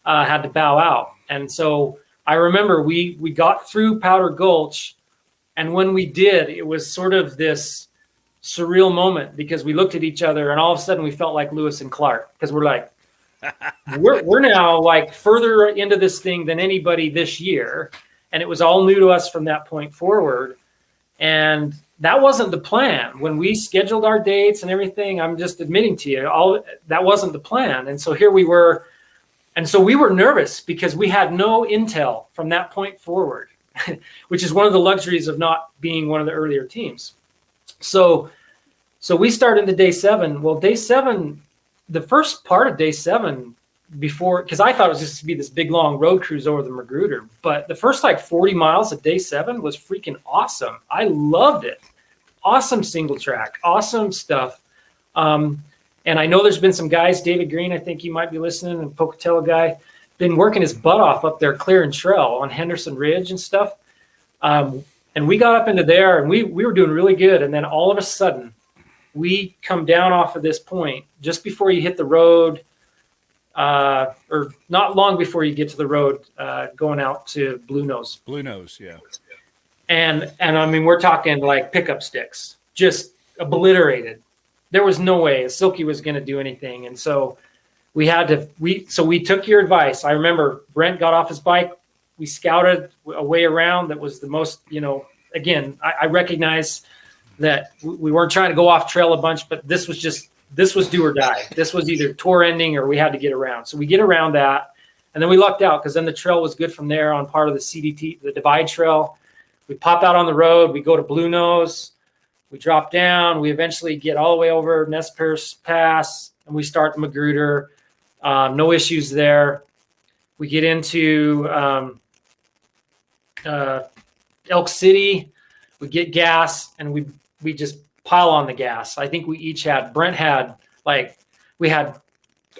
S2: had to bow out. And so I remember we got through Powder Gulch, and when we did, it was sort of this surreal moment because we looked at each other and all of a sudden we felt like Lewis and Clark because we're like, we're now like further into this thing than anybody this year. And it was all new to us from that point forward. And that wasn't the plan. When we scheduled our dates and everything, I'm just admitting to you, that wasn't the plan. And so here we were. And so we were nervous because we had no intel from that point forward, which is one of the luxuries of not being one of the earlier teams. So we start into day 7. Well, day 7, the first part of day 7, because I thought it was just to be this big long road cruise over the Magruder, but the first like 40 miles of day 7 was freaking awesome. I loved it. Awesome single track, awesome stuff. And I know there's been some guys, David Green, I think you might be listening, and Pocatello guy, been working his butt off up there clearing trail on Henderson Ridge and stuff. And we got up into there and we were doing really good. And then all of a sudden we come down off of this point just before you hit the road, or not long before you get to the road, going out to Blue Nose.
S1: Blue Nose, yeah.
S2: And I mean, we're talking like pickup sticks, just obliterated. There was no way Silky was going to do anything. And so we took your advice. I remember Brent got off his bike. We scouted a way around that was the most, again, I recognize that we weren't trying to go off trail a bunch, but this was do or die. This was either tour ending or we had to get around. So we get around that. And then we lucked out because then the trail was good from there on part of the CDT, the Divide Trail. We pop out on the road. We go to Blue Nose. We drop down. We eventually get all the way over Nez Perce Pass, and we start the Magruder. No issues there. We get into Elk City. We get gas, and we just pile on the gas. I think Brent had we had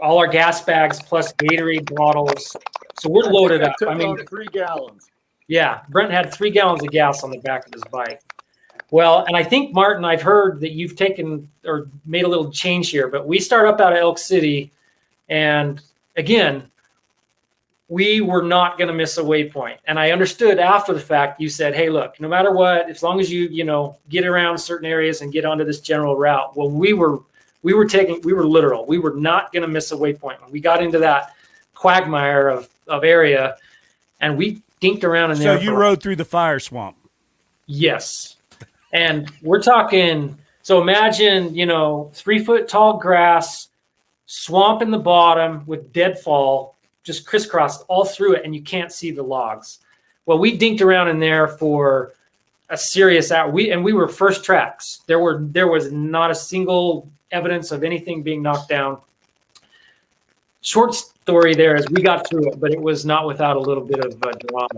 S2: all our gas bags plus Gatorade bottles. So we're loaded up.
S3: I mean, 3 gallons.
S2: Yeah, Brent had 3 gallons of gas on the back of his bike. Well, and I think, Martin, I've heard that you've taken or made a little change here, but we start up out of Elk City, and again, we were not going to miss a waypoint. And I understood after the fact, you said, hey, look, no matter what, as long as you get around certain areas and get onto this general route. Well, we were literal. We were not going to miss a waypoint. When we got into that quagmire of area, and we dinked around in there.
S1: So you rode through the fire swamp.
S2: Yes. And we're talking, so imagine, 3-foot tall grass, swamp in the bottom with deadfall just crisscrossed all through it, and you can't see the logs. Well, we dinked around in there for a serious hour. We were first tracks. There was not a single evidence of anything being knocked down. Short story there is we got through it, but it was not without a little bit of drama.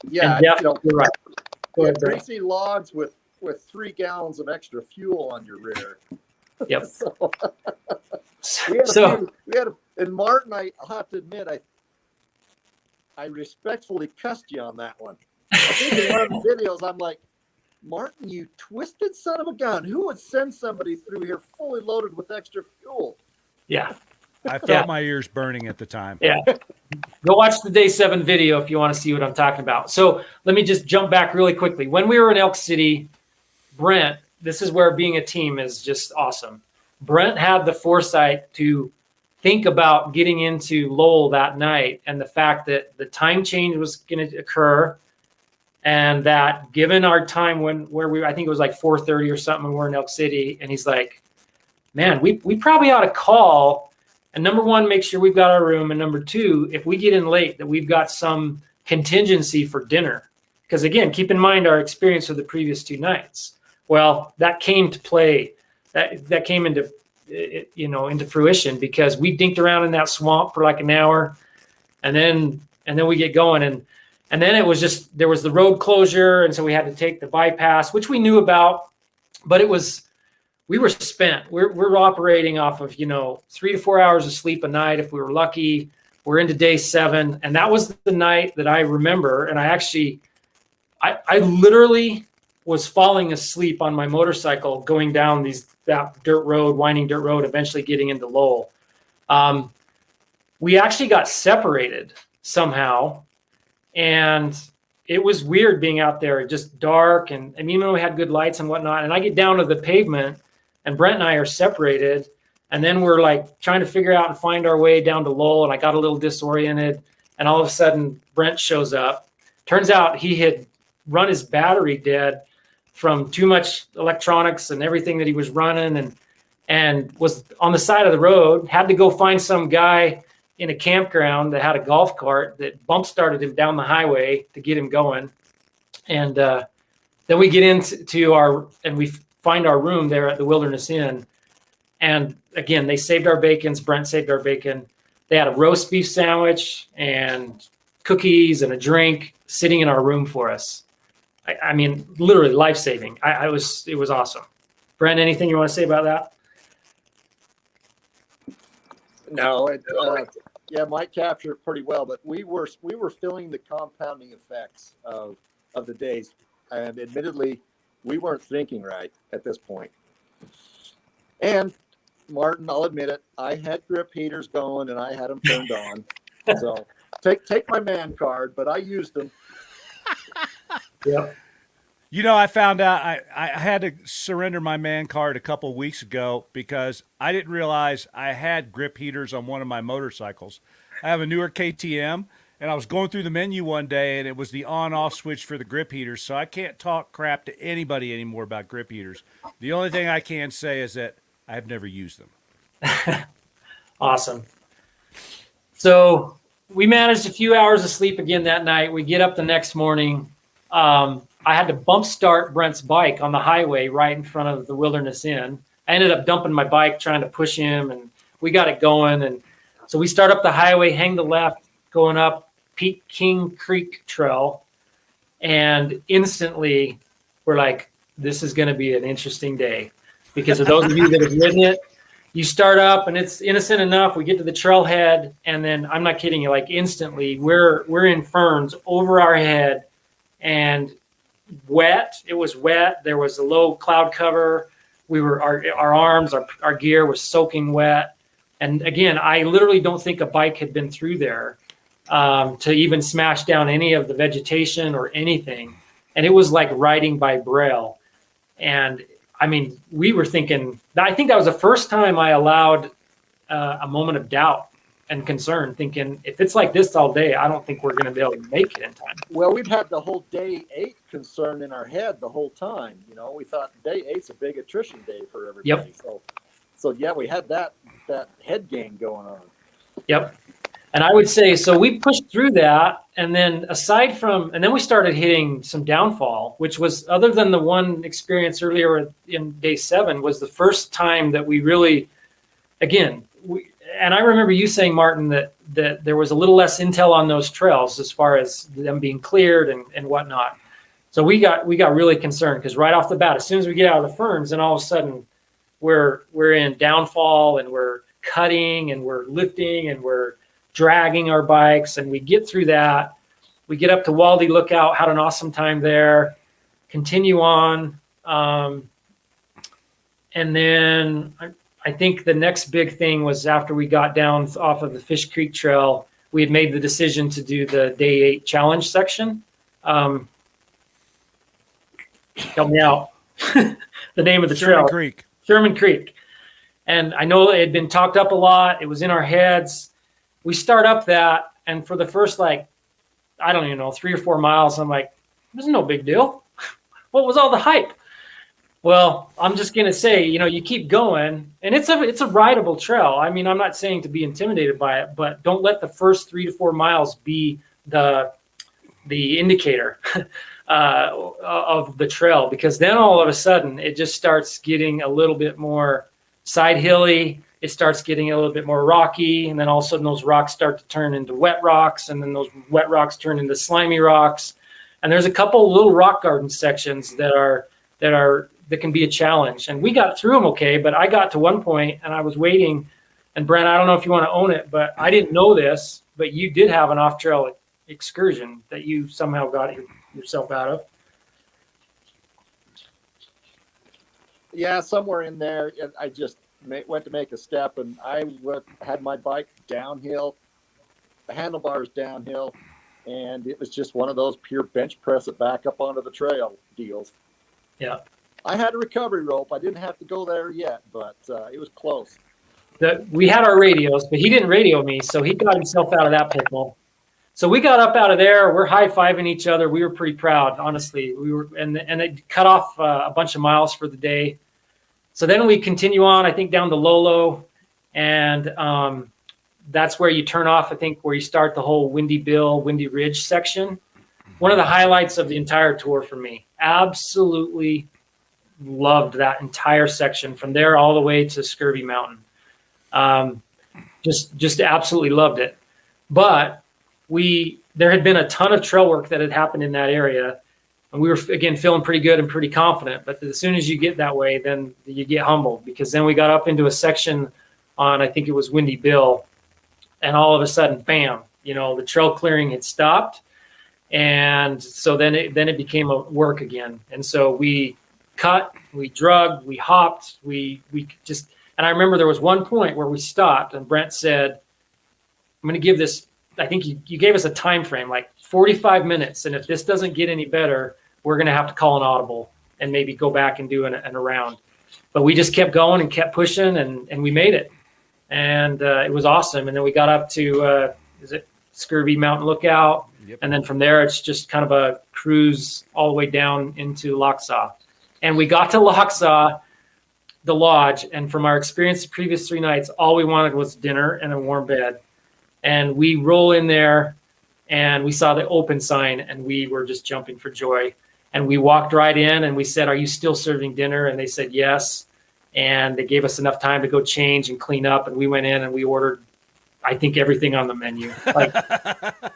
S3: Yeah,
S2: And Jeff, you're right. Go ahead, Brent.
S3: greasy logs with 3 gallons of extra fuel on your rear.
S2: Yep.
S3: So and Martin, I'll have to admit, I respectfully cussed you on that one. I think in one of the videos, I'm like, Martin, you twisted son of a gun. Who would send somebody through here fully loaded with extra fuel?
S2: Yeah.
S1: I felt my ears burning at the time.
S2: Yeah. Go watch the day 7 video if you want to see what I'm talking about. So let me just jump back really quickly. When we were in Elk City, Brent, this is where being a team is just awesome. Brent had the foresight to think about getting into Lowell that night and the fact that the time change was going to occur, and that given our time I think it was like 4:30 or something when we're in Elk City, and he's like, man, we probably ought to call, and number one, make sure we've got our room, and number two, if we get in late, that we've got some contingency for dinner. Because again, keep in mind our experience of the previous 2 nights. Well, that came to play. That came into fruition because we dinked around in that swamp for like an hour, and then we get going, and then it was just, there was the road closure, and so we had to take the bypass, which we knew about, but we were spent. We're operating off of 3 to 4 hours of sleep a night if we were lucky. We're into day 7, and that was the night that I remember, and I literally was falling asleep on my motorcycle going down that winding dirt road, eventually getting into Lowell. We actually got separated somehow, and it was weird being out there, just dark, and even though we had good lights and whatnot, and I get down to the pavement, and Brent and I are separated, and then we're like trying to figure out and find our way down to Lowell, and I got a little disoriented, and all of a sudden Brent shows up. Turns out he had run his battery dead from too much electronics and everything that he was running, and was on the side of the road, had to go find some guy in a campground that had a golf cart that bump started him down the highway to get him going. And then we get into we find our room there at the Wilderness Inn. And again, they saved our bacons. Brent saved our bacon. They had a roast beef sandwich and cookies and a drink sitting in our room for us. I mean, literally life-saving. It was awesome. Brent, anything you want to say about that?
S3: No, Mike captured it pretty well, but we were feeling the compounding effects of the days, and admittedly, we weren't thinking right at this point. And Martin, I'll admit it, I had grip heaters going and I had them turned on. So take my man card, but I used them.
S2: Yep.
S1: I found out I had to surrender my man card a couple of weeks ago because I didn't realize I had grip heaters on one of my motorcycles. I have a newer KTM, and I was going through the menu one day, and it was the on-off switch for the grip heaters, so I can't talk crap to anybody anymore about grip heaters. The only thing I can say is that I've never used them.
S2: Awesome. So we managed a few hours of sleep again that night. We get up the next morning. I had to bump start Brent's bike on the highway right in front of the Wilderness Inn. I ended up dumping my bike, trying to push him, and we got it going. And so we start up the highway, hang the left, going up King Creek Trail. And instantly we're like, this is going to be an interesting day. Because of those of you that have ridden it, you start up and it's innocent enough. We get to the trailhead, and then I'm not kidding you, like instantly we're in ferns over our head and wet. It was wet. There was a low cloud cover. Our arms, our gear was soaking wet. And again, I literally don't think a bike had been through there to even smash down any of the vegetation or anything. And it was like riding by braille. And I mean, we were thinking, I think that was the first time I allowed a moment of doubt and concerned, thinking if it's like this all day, I don't think we're going to be able to make it in time.
S3: Well, we've had the whole day 8 concern in our head the whole time. We thought day 8's a big attrition day for everybody.
S2: Yep.
S3: So yeah, we had that head game going on.
S2: Yep. And I would say, so we pushed through that. And then and then we started hitting some downfall, which was, other than the one experience earlier in day 7, was the first time that we really, again, and I remember you saying, Martin, that there was a little less intel on those trails as far as them being cleared and whatnot. So we got really concerned, because right off the bat, as soon as we get out of the ferns, then all of a sudden we're in downfall, and we're cutting, and we're lifting, and we're dragging our bikes, and we get through that. We get up to Waldy Lookout, had an awesome time there, continue on. And then I think the next big thing was, after we got down off of the Fish Creek Trail, we had made the decision to do the day 8 challenge section. Help me out. The name of the trail. Sherman Creek. And I know it had been talked up a lot. It was in our heads. We start up that, and for the first, I don't even know, 3 or 4 miles, I'm like, this is no big deal. What was all the hype? Well, I'm just going to say, you keep going, and it's a rideable trail. I mean, I'm not saying to be intimidated by it, but don't let the first 3 to 4 miles be the indicator of the trail, because then all of a sudden it just starts getting a little bit more side hilly. It starts getting a little bit more rocky, and then all of a sudden those rocks start to turn into wet rocks, and then those wet rocks turn into slimy rocks. And there's a couple little rock garden sections that can be a challenge. And we got through them okay, but I got to one point and I was waiting. And Brent, I don't know if you want to own it, but I didn't know this, but you did have an off-trail excursion that you somehow got yourself out of.
S3: Yeah, somewhere in there, I just went to make a step, and I had my bike downhill, the handlebars downhill, and it was just one of those pure bench press it back up onto the trail deals.
S2: Yeah.
S3: I had a recovery rope. I didn't have to go there yet, but it was close.
S2: We had our radios, but he didn't radio me, so he got himself out of that pickle. So we got up out of there. We're high-fiving each other. We were pretty proud, honestly. We were, and it cut off a bunch of miles for the day. So then we continue on, I think, down to Lolo, and that's where you turn off, I think, where you start the whole Windy Ridge section. One of the highlights of the entire tour for me. Absolutely loved that entire section from there all the way to Scurvy Mountain. Just absolutely loved it. But there had been a ton of trail work that had happened in that area. And we were, again, feeling pretty good and pretty confident. But as soon as you get that way, then you get humbled, because then we got up into a section on, I think it was Windy Bill. And all of a sudden, bam, the trail clearing had stopped. And so then it became a work again. And so we cut, we drugged, we hopped, we just, and I remember there was one point where we stopped and Brent said, I'm going to give this, I think you gave us a time frame, like 45 minutes. And if this doesn't get any better, we're going to have to call an audible and maybe go back and do an around. But we just kept going and kept pushing, and we made it. And it was awesome. And then we got up to, Scurvy Mountain Lookout. Yep. And then from there, it's just kind of a cruise all the way down into Lochsa. And we got to Lochsa, the lodge. And from our experience the previous 3 nights, all we wanted was dinner and a warm bed. And we roll in there, and we saw the open sign, and we were just jumping for joy. And we walked right in, and we said, "Are you still serving dinner?" And they said, "Yes." And they gave us enough time to go change and clean up. And we went in and we ordered, I think, everything on the menu. Like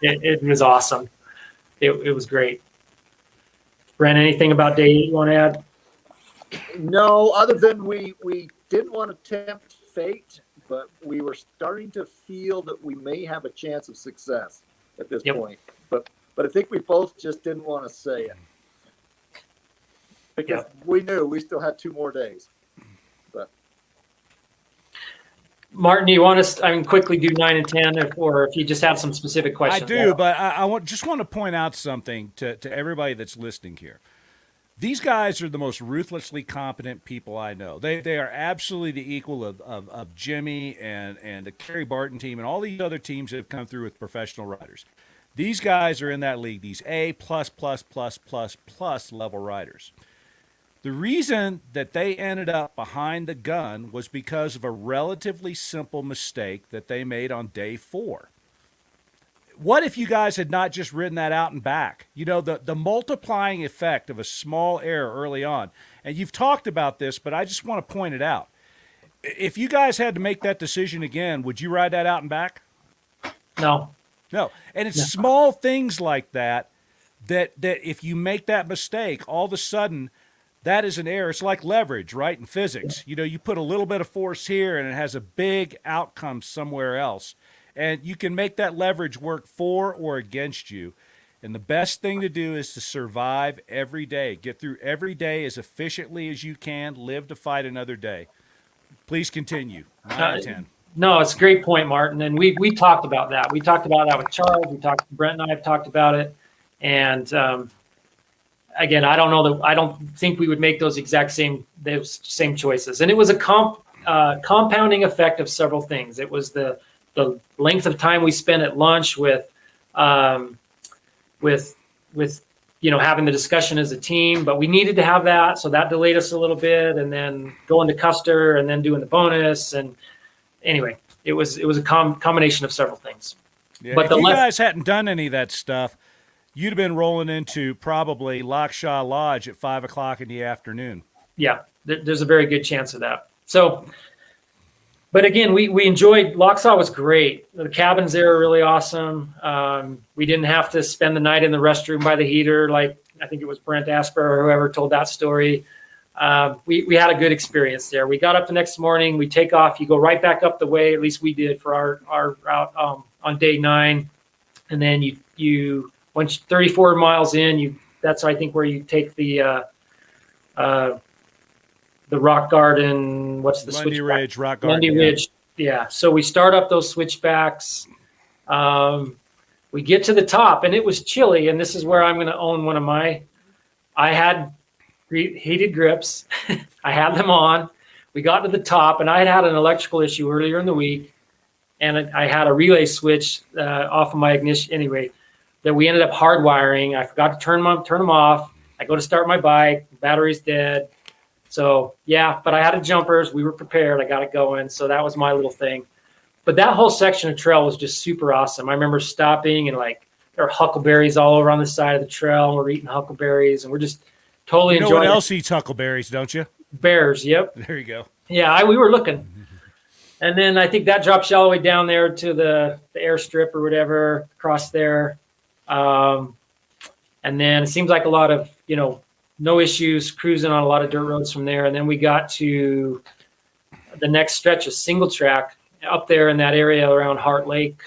S2: it was awesome. It was great. Brent, anything about day 8 you want to add?
S3: No, other than we didn't want to tempt fate, but we were starting to feel that we may have a chance of success at this point. But I think we both just didn't want to say it, because we knew we still had 2 more days. But
S2: Martin, you want to quickly do 9 and 10, or if you just have some specific questions?
S1: I do, but I just want to point out something to everybody that's listening here. These guys are the most ruthlessly competent people I know. They are absolutely the equal of Jimmy and the Kerry Barton team and all these other teams that have come through with professional riders. These guys are in that league, these A plus plus plus plus plus level riders. The reason that they ended up behind the gun was because of a relatively simple mistake that they made on day 4. What if you guys had not just ridden that out and back? You know, the multiplying effect of a small error early on. And you've talked about this, but I just want to point it out. If you guys had to make that decision again, would you ride that out and back?
S2: No.
S1: No. And it's
S2: No.
S1: small things like that if you make that mistake, all of a sudden that is an error. It's like leverage, right, in physics. You know, you put a little bit of force here and it has a big outcome somewhere else. And you can make that leverage work for or against you. And the best thing to do is to survive every day. Get through every day as efficiently as you can. Live to fight another day. Please continue. 9 out of 10.
S2: No, it's a great point, Martin. And we talked about that. We talked about that with Charles. Brent and I have talked about it. And again, I don't think we would make those same choices. And it was a compounding effect of several things. It was the length of time we spent at lunch with having the discussion as a team, but we needed to have that, so that delayed us a little bit. And then going to Custer and then doing the bonus, and anyway, it was a combination of several things.
S1: Yeah,
S2: but
S1: if you guys hadn't done any of that stuff, you'd have been rolling into probably Lockshaw Lodge at 5 o'clock in the afternoon.
S2: Yeah, there's a very good chance of that. So. But again, we enjoyed, Locksaw was great. The cabins there are really awesome. We didn't have to spend the night in the restroom by the heater, like I think it was Brent Asper or whoever told that story. We had a good experience there. We got up the next morning, we take off, you go right back up the way, at least we did for our route on day 9. And then you once 34 miles in, that's I think where you take the Rock Garden, what's the
S1: Lundy
S2: switchback?
S1: Ridge, Rock Garden.
S2: Lundy Ridge, yeah. So we start up those switchbacks. We get to the top, and it was chilly, and this is where I'm going to own one of I had heated grips. I had them on. We got to the top, and I had an electrical issue earlier in the week, and I had a relay switch off of my ignition anyway that we ended up hardwiring. I forgot to turn them off. I go to start my bike, battery's dead. So yeah, but I had jumpers. We were prepared. I got it going. So that was my little thing. But that whole section of trail was just super awesome. I remember stopping and there are huckleberries all over on the side of the trail. And we're eating huckleberries and we're just totally enjoying it.
S1: You know what else eats huckleberries, don't you?
S2: Bears. Yep.
S1: There you go.
S2: Yeah, we were looking. And then I think that drops you all the way down there to the airstrip or whatever across there. And then it seems like a lot of, no issues cruising on a lot of dirt roads from there. And then we got to the next stretch of single track up there in that area around Heart Lake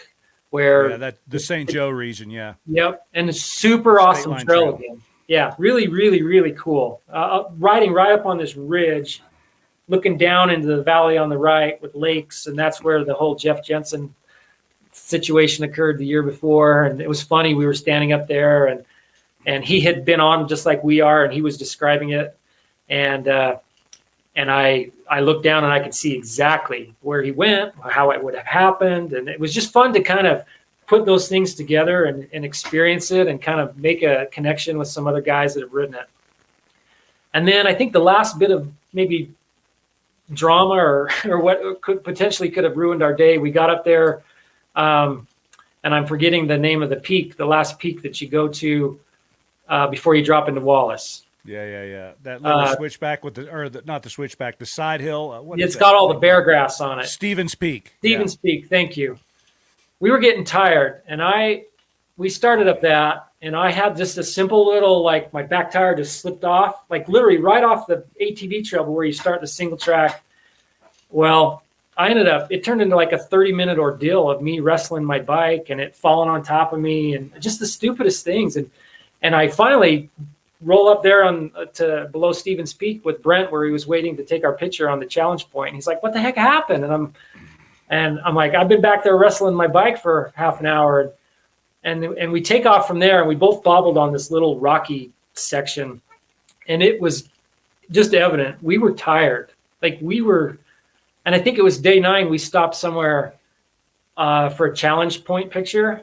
S2: where
S1: the St. Joe region. Yeah.
S2: Yep. And it's super awesome trail again. Yeah. Really, really, really cool. Riding right up on this ridge, looking down into the valley on the right with lakes. And that's where the whole Jeff Jensen situation occurred the year before. And it was funny. We were standing up there and he had been on just like we are, and he was describing it. And I looked down and I could see exactly where he went, how it would have happened. And it was just fun to kind of put those things together and experience it and kind of make a connection with some other guys that have ridden it. And then I think the last bit of maybe drama or what could have ruined our day, we got up there, and I'm forgetting the name of the peak, the last peak that you go to before you drop into Wallace.
S1: Yeah. That little switchback not the switchback, the side hill.
S2: It's got all the bear grass on it.
S1: Stevens Peak.
S2: Stevens Peak. Thank you. We were getting tired, and we started up that, and I had just a simple little, my back tire just slipped off, literally right off the ATV trail where you start the single track. Well, it turned into a 30-minute ordeal of me wrestling my bike and it falling on top of me and just the stupidest things. And I finally roll up there to below Stevens Peak with Brent, where he was waiting to take our picture on the challenge point. And he's like, "What the heck happened?" And I'm like, "I've been back there wrestling my bike for half an hour." And we take off from there, and we both bobbled on this little rocky section. and it was just evident we were tired. Like we were, and I think it was day 9. We stopped somewhere for a challenge point picture,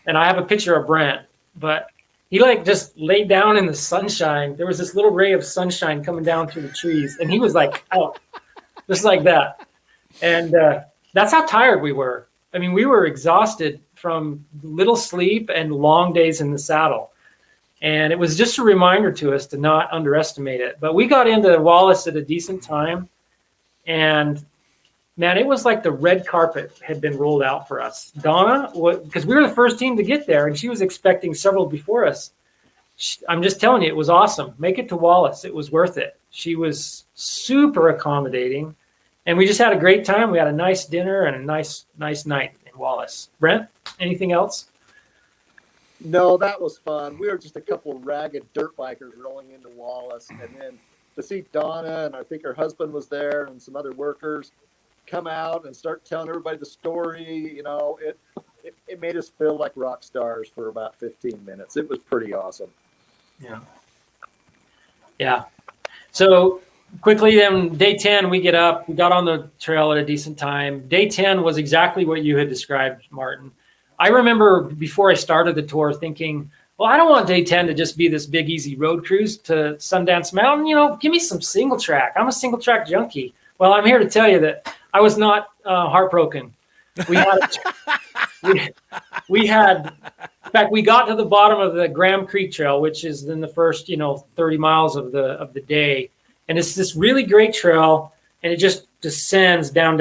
S2: and I have a picture of Brent, but he like just laid down in the sunshine. There was this little ray of sunshine coming down through the trees, and he was like out, just like that. And that's how tired we were. I mean, we were exhausted from little sleep and long days in the saddle. And it was just a reminder to us to not underestimate it. But we got into Wallace at a decent time. And man, it was like the red carpet had been rolled out for us. Donna, because we were the first team to get there, and she was expecting several before us. I'm just telling you, it was awesome. Make it to Wallace. It was worth it. She was super accommodating. And we just had a great time. We had a nice dinner and a nice night in Wallace. Brent, anything else?
S3: No, that was fun. We were just a couple of ragged dirt bikers rolling into Wallace, and then to see Donna, and I think her husband was there, and some other workers come out and start telling everybody the story. It made us feel like rock stars for about 15 minutes. It was pretty awesome.
S2: Yeah. So quickly then, day 10, we get up. We got on the trail at a decent time. Day 10 was exactly what you had described, Martin. I remember before I started the tour thinking, well, I don't want day 10 to just be this big, easy road cruise to Sundance Mountain. Give me some single track. I'm a single track junkie. Well, I'm here to tell you that I was not heartbroken. We had, in fact, we got to the bottom of the Graham Creek Trail, which is in the first, 30 miles of the day. And it's this really great trail, and it just descends down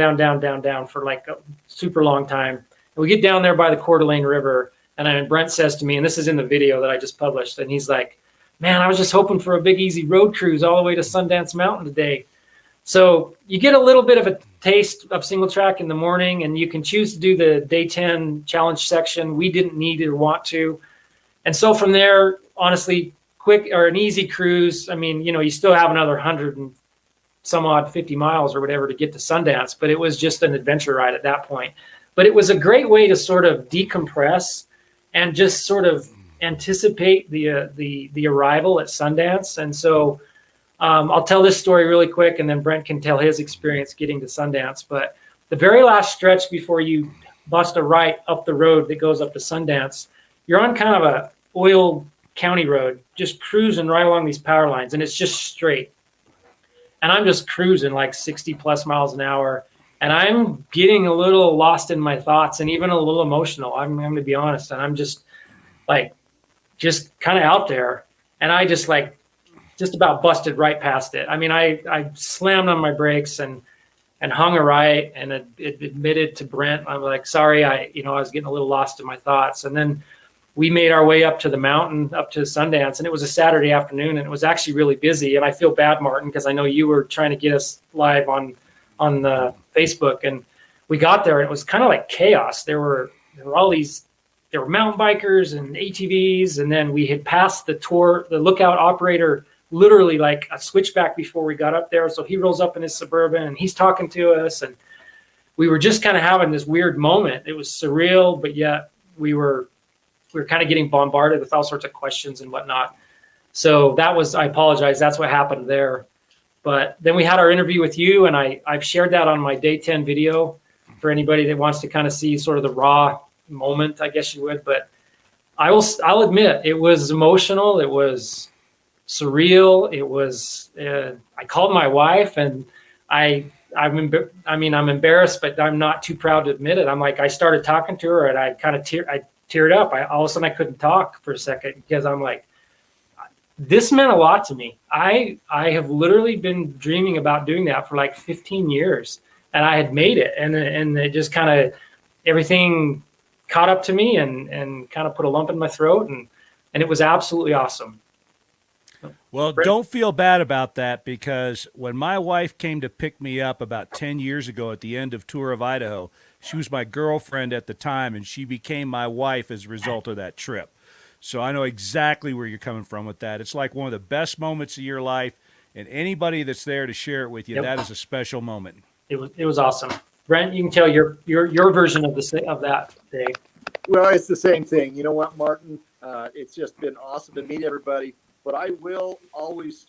S2: for like a super long time. And we get down there by the Coeur d'Alene River, and Brent says to me, and this is in the video that I just published, and he's like, man, I was just hoping for a big, easy road cruise all the way to Sundance Mountain today. So you get a little bit of a taste of single track in the morning, and you can choose to do the day 10 challenge section. We didn't need or want to. And so from there, honestly, quick or an easy cruise. I mean, you still have another 100 and some odd 50 miles or whatever to get to Sundance, but it was just an adventure ride at that point. But it was a great way to sort of decompress and just sort of anticipate the arrival at Sundance. And so I'll tell this story really quick, and then Brent can tell his experience getting to Sundance. But the very last stretch before you bust a right up the road that goes up to Sundance, you're on kind of a oil county road, just cruising right along these power lines, and it's just straight. And I'm just cruising like 60 plus miles an hour. And I'm getting a little lost in my thoughts and even a little emotional. I'm going to be honest. And I'm just kind of out there. And I just about busted right past it. I mean, I slammed on my brakes and hung a right, and it admitted to Brent, I'm like, sorry, I was getting a little lost in my thoughts. And then we made our way up to the mountain, up to Sundance, and it was a Saturday afternoon, and it was actually really busy. And I feel bad, Martin, because I know you were trying to get us live on the Facebook, and we got there, and it was kind of like chaos. There were mountain bikers and ATVs, and then we had passed the lookout operator literally like a switchback before we got up there. So he rolls up in his Suburban, and he's talking to us, and we were just kind of having this weird moment. It was surreal, but yet we were kind of getting bombarded with all sorts of questions and whatnot. So I apologize. That's what happened there. But then we had our interview with you, and I've shared that on my day 10 video for anybody that wants to kind of see sort of the raw moment, I guess you would. But I'll admit, it was emotional. It was surreal. It was, I called my wife, and I'm embarrassed, but I'm not too proud to admit it. I started talking to her, and I kind of teared up. All of a sudden I couldn't talk for a second, because I'm like, this meant a lot to me. I have literally been dreaming about doing that for like 15 years, and I had made it, and it just kind of, everything caught up to me and kind of put a lump in my throat, and it was absolutely awesome.
S1: Well, don't feel bad about that, because when my wife came to pick me up about 10 years ago at the end of Tour of Idaho, she was my girlfriend at the time, and she became my wife as a result of that trip. So I know exactly where you're coming from with that. It's like one of the best moments of your life, and anybody that's there to share it with you, That is a special moment. It
S2: was awesome. Brent, you can tell your version of that day.
S3: Well, it's the same thing. You know what, Martin? It's just been awesome to meet everybody. But I will always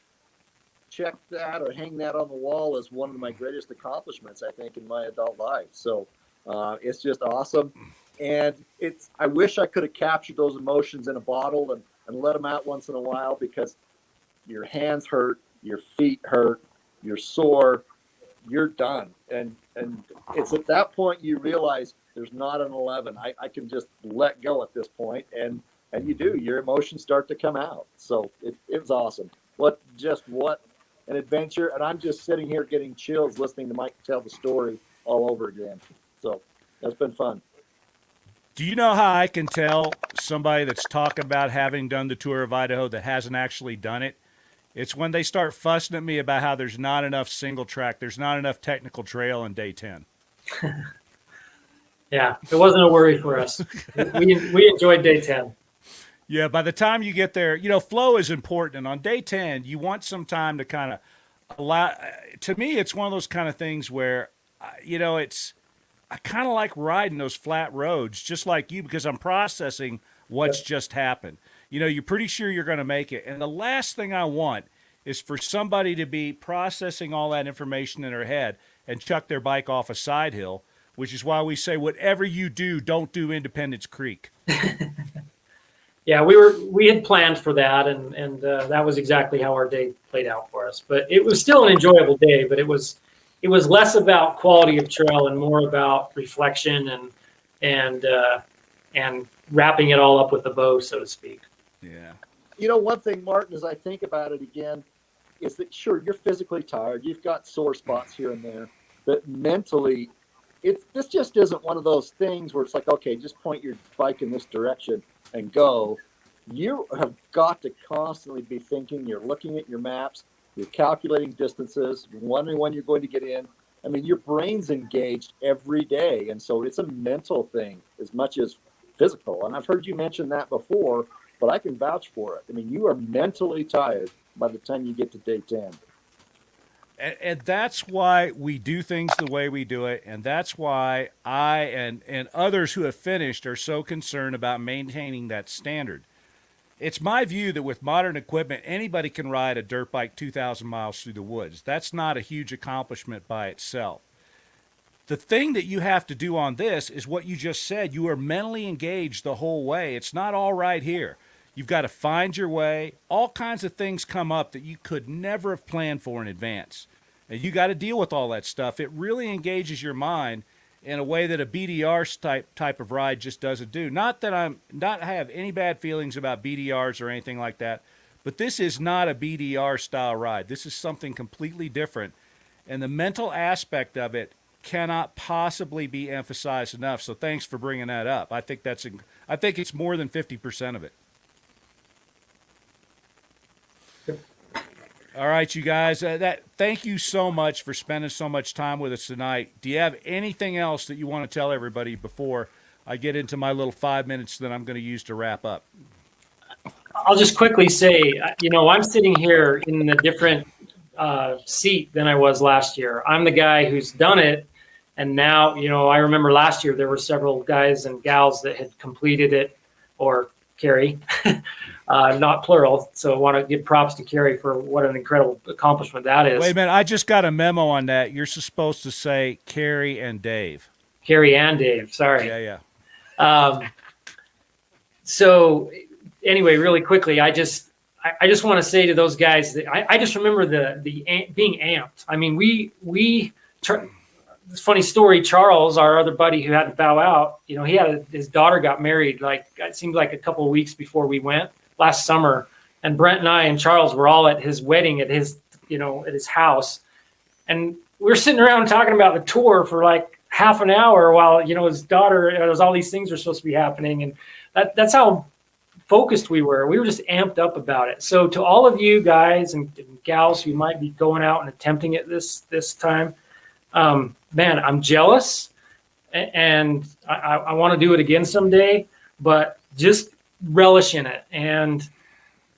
S3: check that or hang that on the wall as one of my greatest accomplishments, I think, in my adult life. So it's just awesome. And I wish I could have captured those emotions in a bottle and let them out once in a while, because your hands hurt, your feet hurt, you're sore, you're done. And it's at that point you realize there's not an 11. I can just let go at this point, and you do. Your emotions start to come out. So it was awesome. What an adventure. And I'm just sitting here getting chills listening to Mike tell the story all over again. So that's been fun.
S1: Do you know how I can tell somebody that's talking about having done the tour of Idaho that hasn't actually done it? It's when they start fussing at me about how there's not enough single track, there's not enough technical trail in day 10.
S2: Yeah, it wasn't a worry for us. We enjoyed day 10.
S1: Yeah, by the time you get there, flow is important. And on day 10, you want some time to kind of allow. To me, it's one of those kind of things where, I kind of like riding those flat roads, just like you, because I'm processing what's just happened. You're pretty sure you're going to make it. And the last thing I want is for somebody to be processing all that information in their head and chuck their bike off a side hill, which is why we say, whatever you do, don't do Independence Creek.
S2: Yeah, we had planned for that, and that was exactly how our day played out for us. But it was still an enjoyable day, but it was less about quality of trail and more about reflection and wrapping it all up with a bow, so to speak.
S1: Yeah.
S3: One thing, Martin, as I think about it again, is that sure, you're physically tired, you've got sore spots here and there, but mentally, this just isn't one of those things where it's like, okay, just point your bike in this direction and go. You have got to constantly be thinking. You're looking at your maps, you're calculating distances, you're wondering when you're going to get in. I mean, your brain's engaged every day, and so it's a mental thing as much as physical. And I've heard you mention that before, but I can vouch for it. I mean, you are mentally tired by the time you get to day 10.
S1: And that's why we do things the way we do it, and that's why I and others who have finished are so concerned about maintaining that standard. It's my view that with modern equipment, anybody can ride a dirt bike 2,000 miles through the woods. That's not a huge accomplishment by itself. The thing that you have to do on this is what you just said. You are mentally engaged the whole way. It's not all right here. You've got to find your way. All kinds of things come up that you could never have planned for in advance. And you got to deal with all that stuff. It really engages your mind in a way that a BDR type of ride just doesn't do. Not that I have any bad feelings about BDRs or anything like that, but this is not a BDR style ride. This is something completely different. And the mental aspect of it cannot possibly be emphasized enough. So thanks for bringing that up. I think it's more than 50% of it. All right, you guys. Thank you so much for spending so much time with us tonight. Do you have anything else that you want to tell everybody before I get into my little 5 minutes that I'm going to use to wrap up?
S2: I'll just quickly say, I'm sitting here in a different seat than I was last year. I'm the guy who's done it, and now, I remember last year there were several guys and gals that had completed it, or Carrie. Not plural. So I want to give props to Carrie for what an incredible accomplishment that is.
S1: Wait a minute. I just got a memo on that. You're supposed to say Carrie and Dave.
S2: Carrie and Dave. Sorry.
S1: Yeah.
S2: So anyway, really quickly, I just want to say to those guys that I just remember the being amped. I mean, this funny story, Charles, our other buddy who had to bow out, his daughter got married, it seemed like a couple of weeks before we went last summer. And Brent and I and Charles were all at his wedding at his house. And we were sitting around talking about the tour for like half an hour while, his daughter, all these things were supposed to be happening. And that's how focused we were. We were just amped up about it. So to all of you guys and gals who might be going out and attempting it this time, man, I'm jealous, and I want to do it again someday, but just relish in it and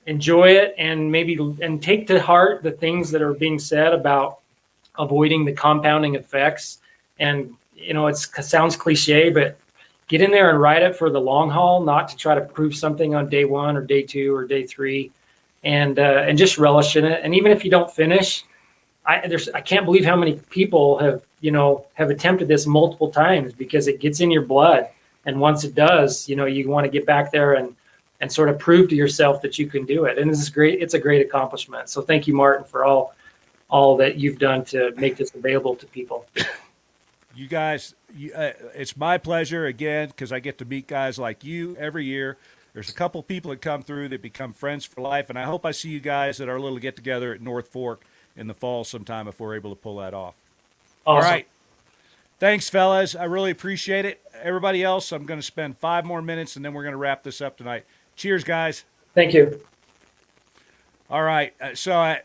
S2: enjoy it, and take to heart the things that are being said about avoiding the compounding effects. And, it sounds cliche, but get in there and ride it for the long haul, not to try to prove something on day 1 or day 2 or day 3. and just relish in it. And even if you don't finish, I can't believe how many people have attempted this multiple times, because it gets in your blood. And once it does, you want to get back there and sort of prove to yourself that you can do it. And this is great. It's a great accomplishment. So thank you, Martin, for all that you've done to make this available to people.
S1: You guys, it's my pleasure again, because I get to meet guys like you every year. There's a couple people that come through that become friends for life, and I hope I see you guys at our little get together at North Fork in the fall sometime if we're able to pull that off.
S2: Awesome.
S1: All right. Thanks, fellas. I really appreciate it. Everybody else, I'm going to spend 5 more minutes, and then we're going to wrap this up tonight. Cheers, guys.
S2: Thank you.
S1: All right. So I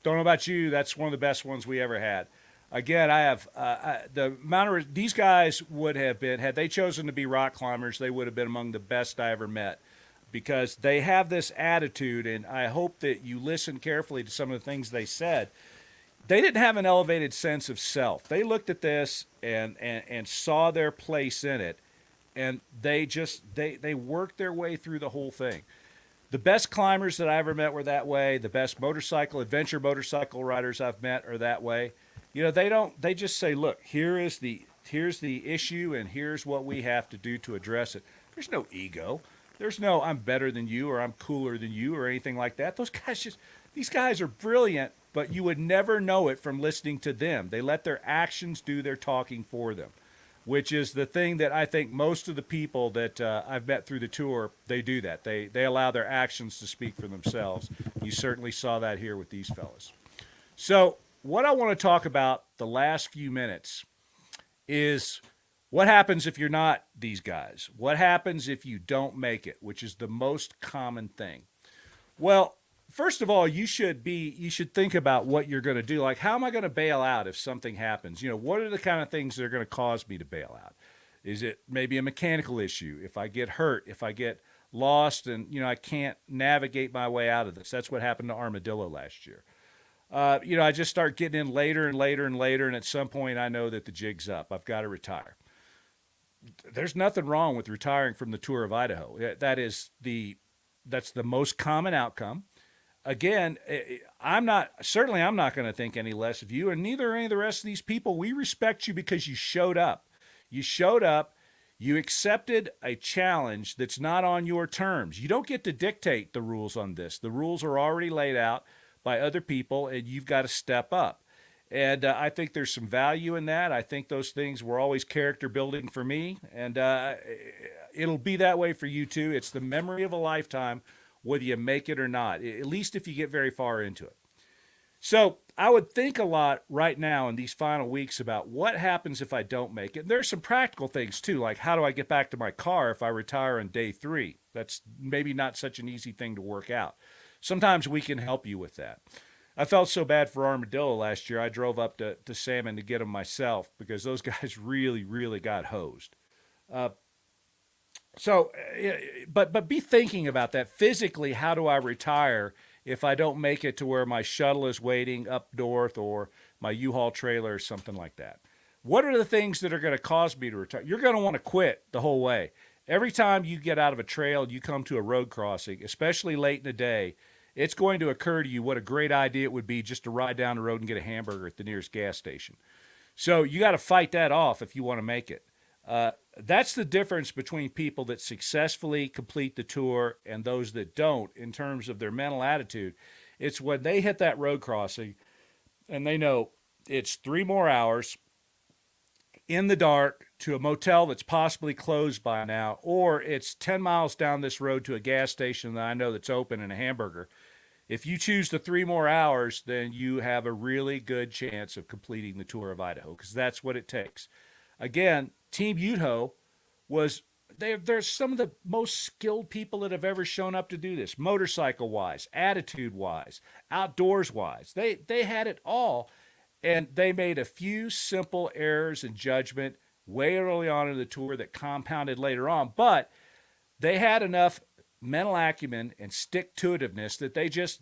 S1: don't know about you. That's one of the best ones we ever had. Again, I have the amount of these guys would have been, had they chosen to be rock climbers, they would have been among the best I ever met, because they have this attitude, and I hope that you listen carefully to some of the things they said. They didn't have an elevated sense of self. They looked at this and saw their place in it, and they worked their way through the whole thing. The best climbers that I ever met were that way. The best adventure motorcycle riders I've met are that way. They just say, look, here's the issue, and here's what we have to do to address it. There's no ego. There's no I'm better than you or I'm cooler than you or anything like that. These guys are brilliant, but you would never know it from listening to them. They let their actions do their talking for them, which is the thing that I think most of the people that I've met through the tour, they do that. They allow their actions to speak for themselves. You certainly saw that here with these fellas. So what I want to talk about the last few minutes is what happens if you're not these guys. What happens if you don't make it, which is the most common thing. Well, first of all, you should think about what you're going to do. Like, how am I going to bail out if something happens? What are the kind of things that are going to cause me to bail out? Is it maybe a mechanical issue? If I get hurt, if I get lost and, I can't navigate my way out of this. That's what happened to Armadillo last year. I just start getting in later and later and later, and at some point I know that the jig's up. I've got to retire. There's nothing wrong with retiring from the Tour of Idaho. That's the most common outcome. Again, I'm not going to think any less of you, and neither any of the rest of these people. We respect you because you showed up. You showed up. You accepted a challenge that's not on your terms. You don't get to dictate the rules on this. The rules are already laid out by other people, and you've got to step up. And I think there's some value in that. I think those things were always character building for me, and it'll be that way for you too. It's the memory of a lifetime, whether you make it or not, at least if you get very far into it. So I would think a lot right now in these final weeks about what happens if I don't make it. And there's some practical things too, like how do I get back to my car if I retire on day 3? That's maybe not such an easy thing to work out. Sometimes we can help you with that. I felt so bad for Armadillo last year. I drove up to Salmon to get him myself because those guys really, really got hosed. But be thinking about that physically. How do I retire if I don't make it to where my shuttle is waiting up north or my U-Haul trailer or something like that? What are the things that are going to cause me to retire? You're going to want to quit the whole way. Every time you get out of a trail and you come to a road crossing, especially late in the day, it's going to occur to you what a great idea it would be just to ride down the road and get a hamburger at the nearest gas station. So you got to fight that off if you want to make it. That's the difference between people that successfully complete the tour and those that don't in terms of their mental attitude. It's when they hit that road crossing and they know it's 3 more hours in the dark to a motel that's possibly closed by now, or it's 10 miles down this road to a gas station that I know that's open and a hamburger. If you choose the 3 more hours, then you have a really good chance of completing the Tour of Idaho, because that's what it takes. Again, Team UtHo they're some of the most skilled people that have ever shown up to do this, motorcycle-wise, attitude-wise, outdoors-wise. They had it all, and they made a few simple errors in judgment way early on in the tour that compounded later on, but they had enough mental acumen and stick-to-itiveness that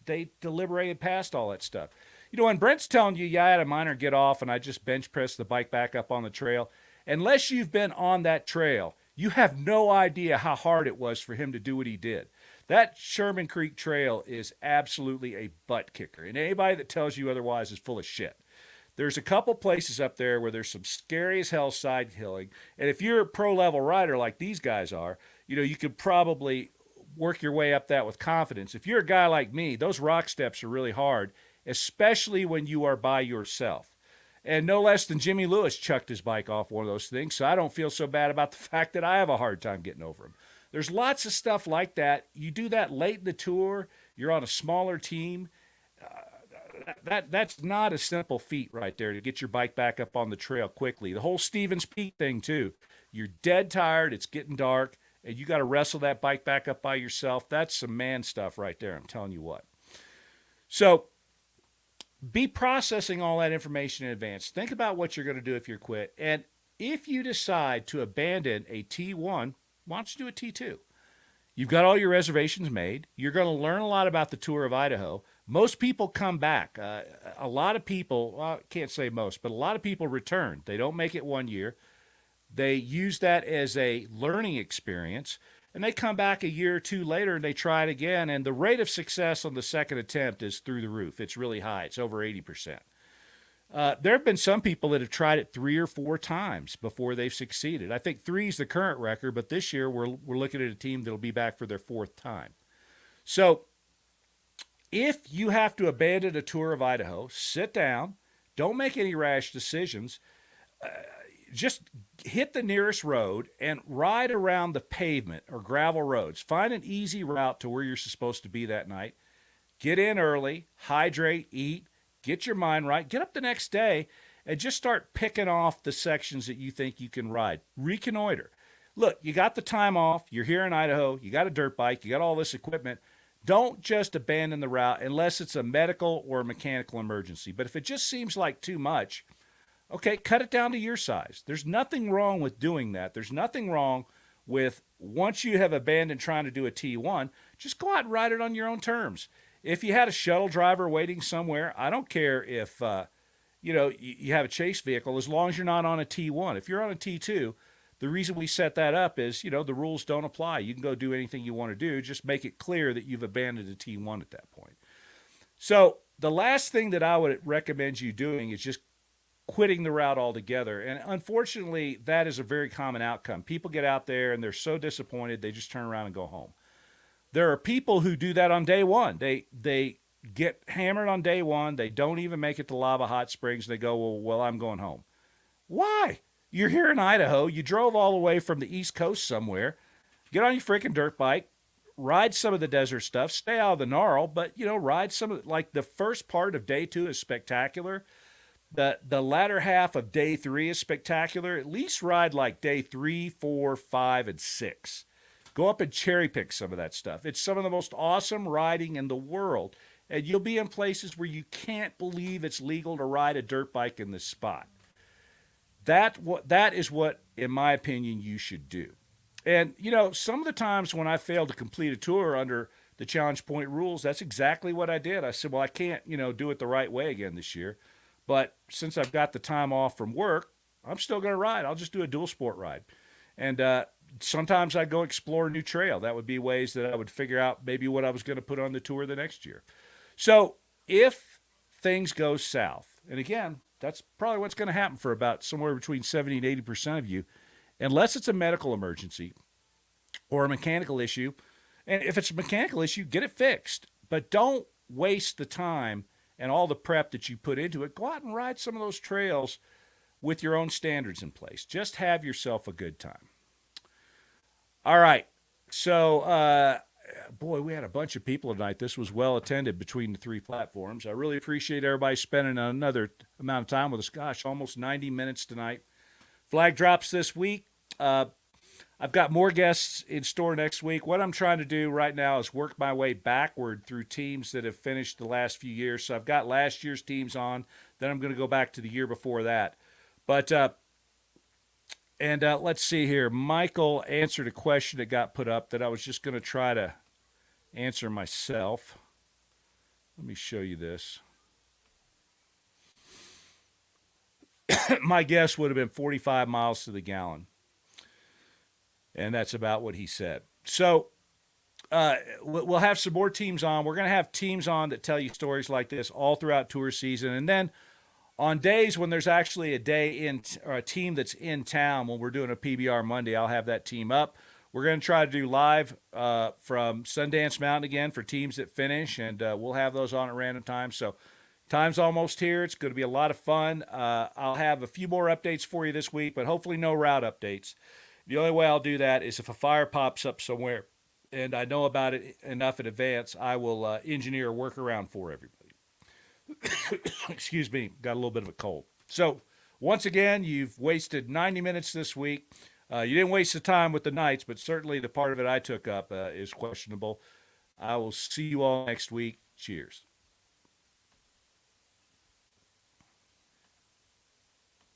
S1: they deliberated past all that stuff. When Brent's telling you, I had a minor get off and I just bench pressed the bike back up on the trail, unless you've been on that trail, You have no idea how hard it was for him to do what he did. That Sherman Creek Trail is absolutely a butt kicker, and anybody that tells you otherwise is full of shit. There's a couple places up there where there's some scary as hell side hilling, and if you're a pro level rider like these guys are, you could probably work your way up that with confidence. If you're a guy like me, those rock steps are really hard, especially when you are by yourself. And no less than Jimmy Lewis chucked his bike off one of those things, so I don't feel so bad about the fact that I have a hard time getting over him. There's lots of stuff like that. You do that late in the tour, you're on a smaller team. That's not a simple feat right there to get your bike back up on the trail quickly. The whole Stevens Peak thing, too. You're dead tired, it's getting dark, and you got to wrestle that bike back up by yourself. That's some man stuff right there, I'm telling you what. So be processing all that information in advance. Think about what you're going to do if you're quit. And if you decide to abandon a T1, why don't you do a T2? You've got all your reservations made. You're going to learn a lot about the Tour of Idaho. Most people come back. A lot of people, well, I can't say most, but a lot of people return. They don't make it 1 year. They use that as a learning experience, and they come back a year or two later and they try it again, and the rate of success on the second attempt is through the roof. It's really high. It's over 80%. There have been some people that have tried it 3 or 4 times before they've succeeded. I think 3 is the current record, but this year we're looking at a team that'll be back for their 4th time. So if you have to abandon a Tour of Idaho, sit down, don't make any rash decisions. Just hit the nearest road and ride around the pavement or gravel roads. Find an easy route to where you're supposed to be that night. Get in early, hydrate, eat, get your mind right, get up the next day, and just start picking off the sections that you think you can ride. Reconnoiter. Look, you got the time off. You're here in Idaho. You got a dirt bike. You got all this equipment. Don't just abandon the route unless it's a medical or a mechanical emergency. But if it just seems like too much, okay, cut it down to your size. There's nothing wrong with doing that. There's nothing wrong with, once you have abandoned trying to do a T1, just go out and ride it on your own terms. If you had a shuttle driver waiting somewhere, I don't care if you have a chase vehicle, as long as you're not on a T1. If you're on a T2, the reason we set that up is, the rules don't apply. You can go do anything you want to do. Just make it clear that you've abandoned a T1 at that point. So the last thing that I would recommend you doing is just quitting the route altogether. And unfortunately, that is a very common outcome. People get out there and they're so disappointed, they just turn around and go home. There are people who do that on day one. They get hammered on day one. They don't even make it to Lava Hot Springs. They go, well, I'm going home. Why? You're here in Idaho. You drove all the way from the East Coast somewhere. Get on your freaking dirt bike, ride some of the desert stuff, stay out of the gnarl, but, ride some of it. Like the first part of day 2 is spectacular. The latter half of day 3 is spectacular. At least ride like day 3, 4, 5, and 6. Go up and cherry pick some of that stuff. It's some of the most awesome riding in the world. And you'll be in places where you can't believe it's legal to ride a dirt bike in this spot. That is what, in my opinion, you should do. And, some of the times when I failed to complete a tour under the Challenge Point rules, that's exactly what I did. I said, well, I can't, do it the right way again this year. But since I've got the time off from work, I'm still going to ride. I'll just do a dual sport ride. And sometimes I'd go explore a new trail. That would be ways that I would figure out maybe what I was going to put on the tour the next year. So if things go south, and again, that's probably what's going to happen for about somewhere between 70 and 80% of you, unless it's a medical emergency or a mechanical issue. And if it's a mechanical issue, get it fixed. But don't waste the time and all the prep that you put into it. Go out and ride some of those trails with your own standards in place. Just have yourself a good time. All right. So, boy, we had a bunch of people tonight. This was well attended between the 3 platforms. I really appreciate everybody spending another amount of time with us. Gosh, almost 90 minutes tonight. Flag drops this week. I've got more guests in store next week. What I'm trying to do right now is work my way backward through teams that have finished the last few years. So I've got last year's teams on. Then I'm going to go back to the year before that. But let's see here. Michael answered a question that got put up that I was just going to try to answer myself. Let me show you this. My guess would have been 45 miles to the gallon. And that's about what he said. So we'll have some more teams on. We're going to have teams on that tell you stories like this all throughout tour season. And then on days when there's actually a day in or a team that's in town, when we're doing a PBR Monday, I'll have that team up. We're going to try to do live from Sundance Mountain again for teams that finish, and we'll have those on at random times. So time's almost here. It's going to be a lot of fun. I'll have a few more updates for you this week, but hopefully no route updates. The only way I'll do that is if a fire pops up somewhere and I know about it enough in advance, I will engineer a workaround for everybody. Excuse me, got a little bit of a cold. So once again, you've wasted 90 minutes this week. You didn't waste the time with the nights, but certainly the part of it I took up is questionable. I will see you all next week. Cheers.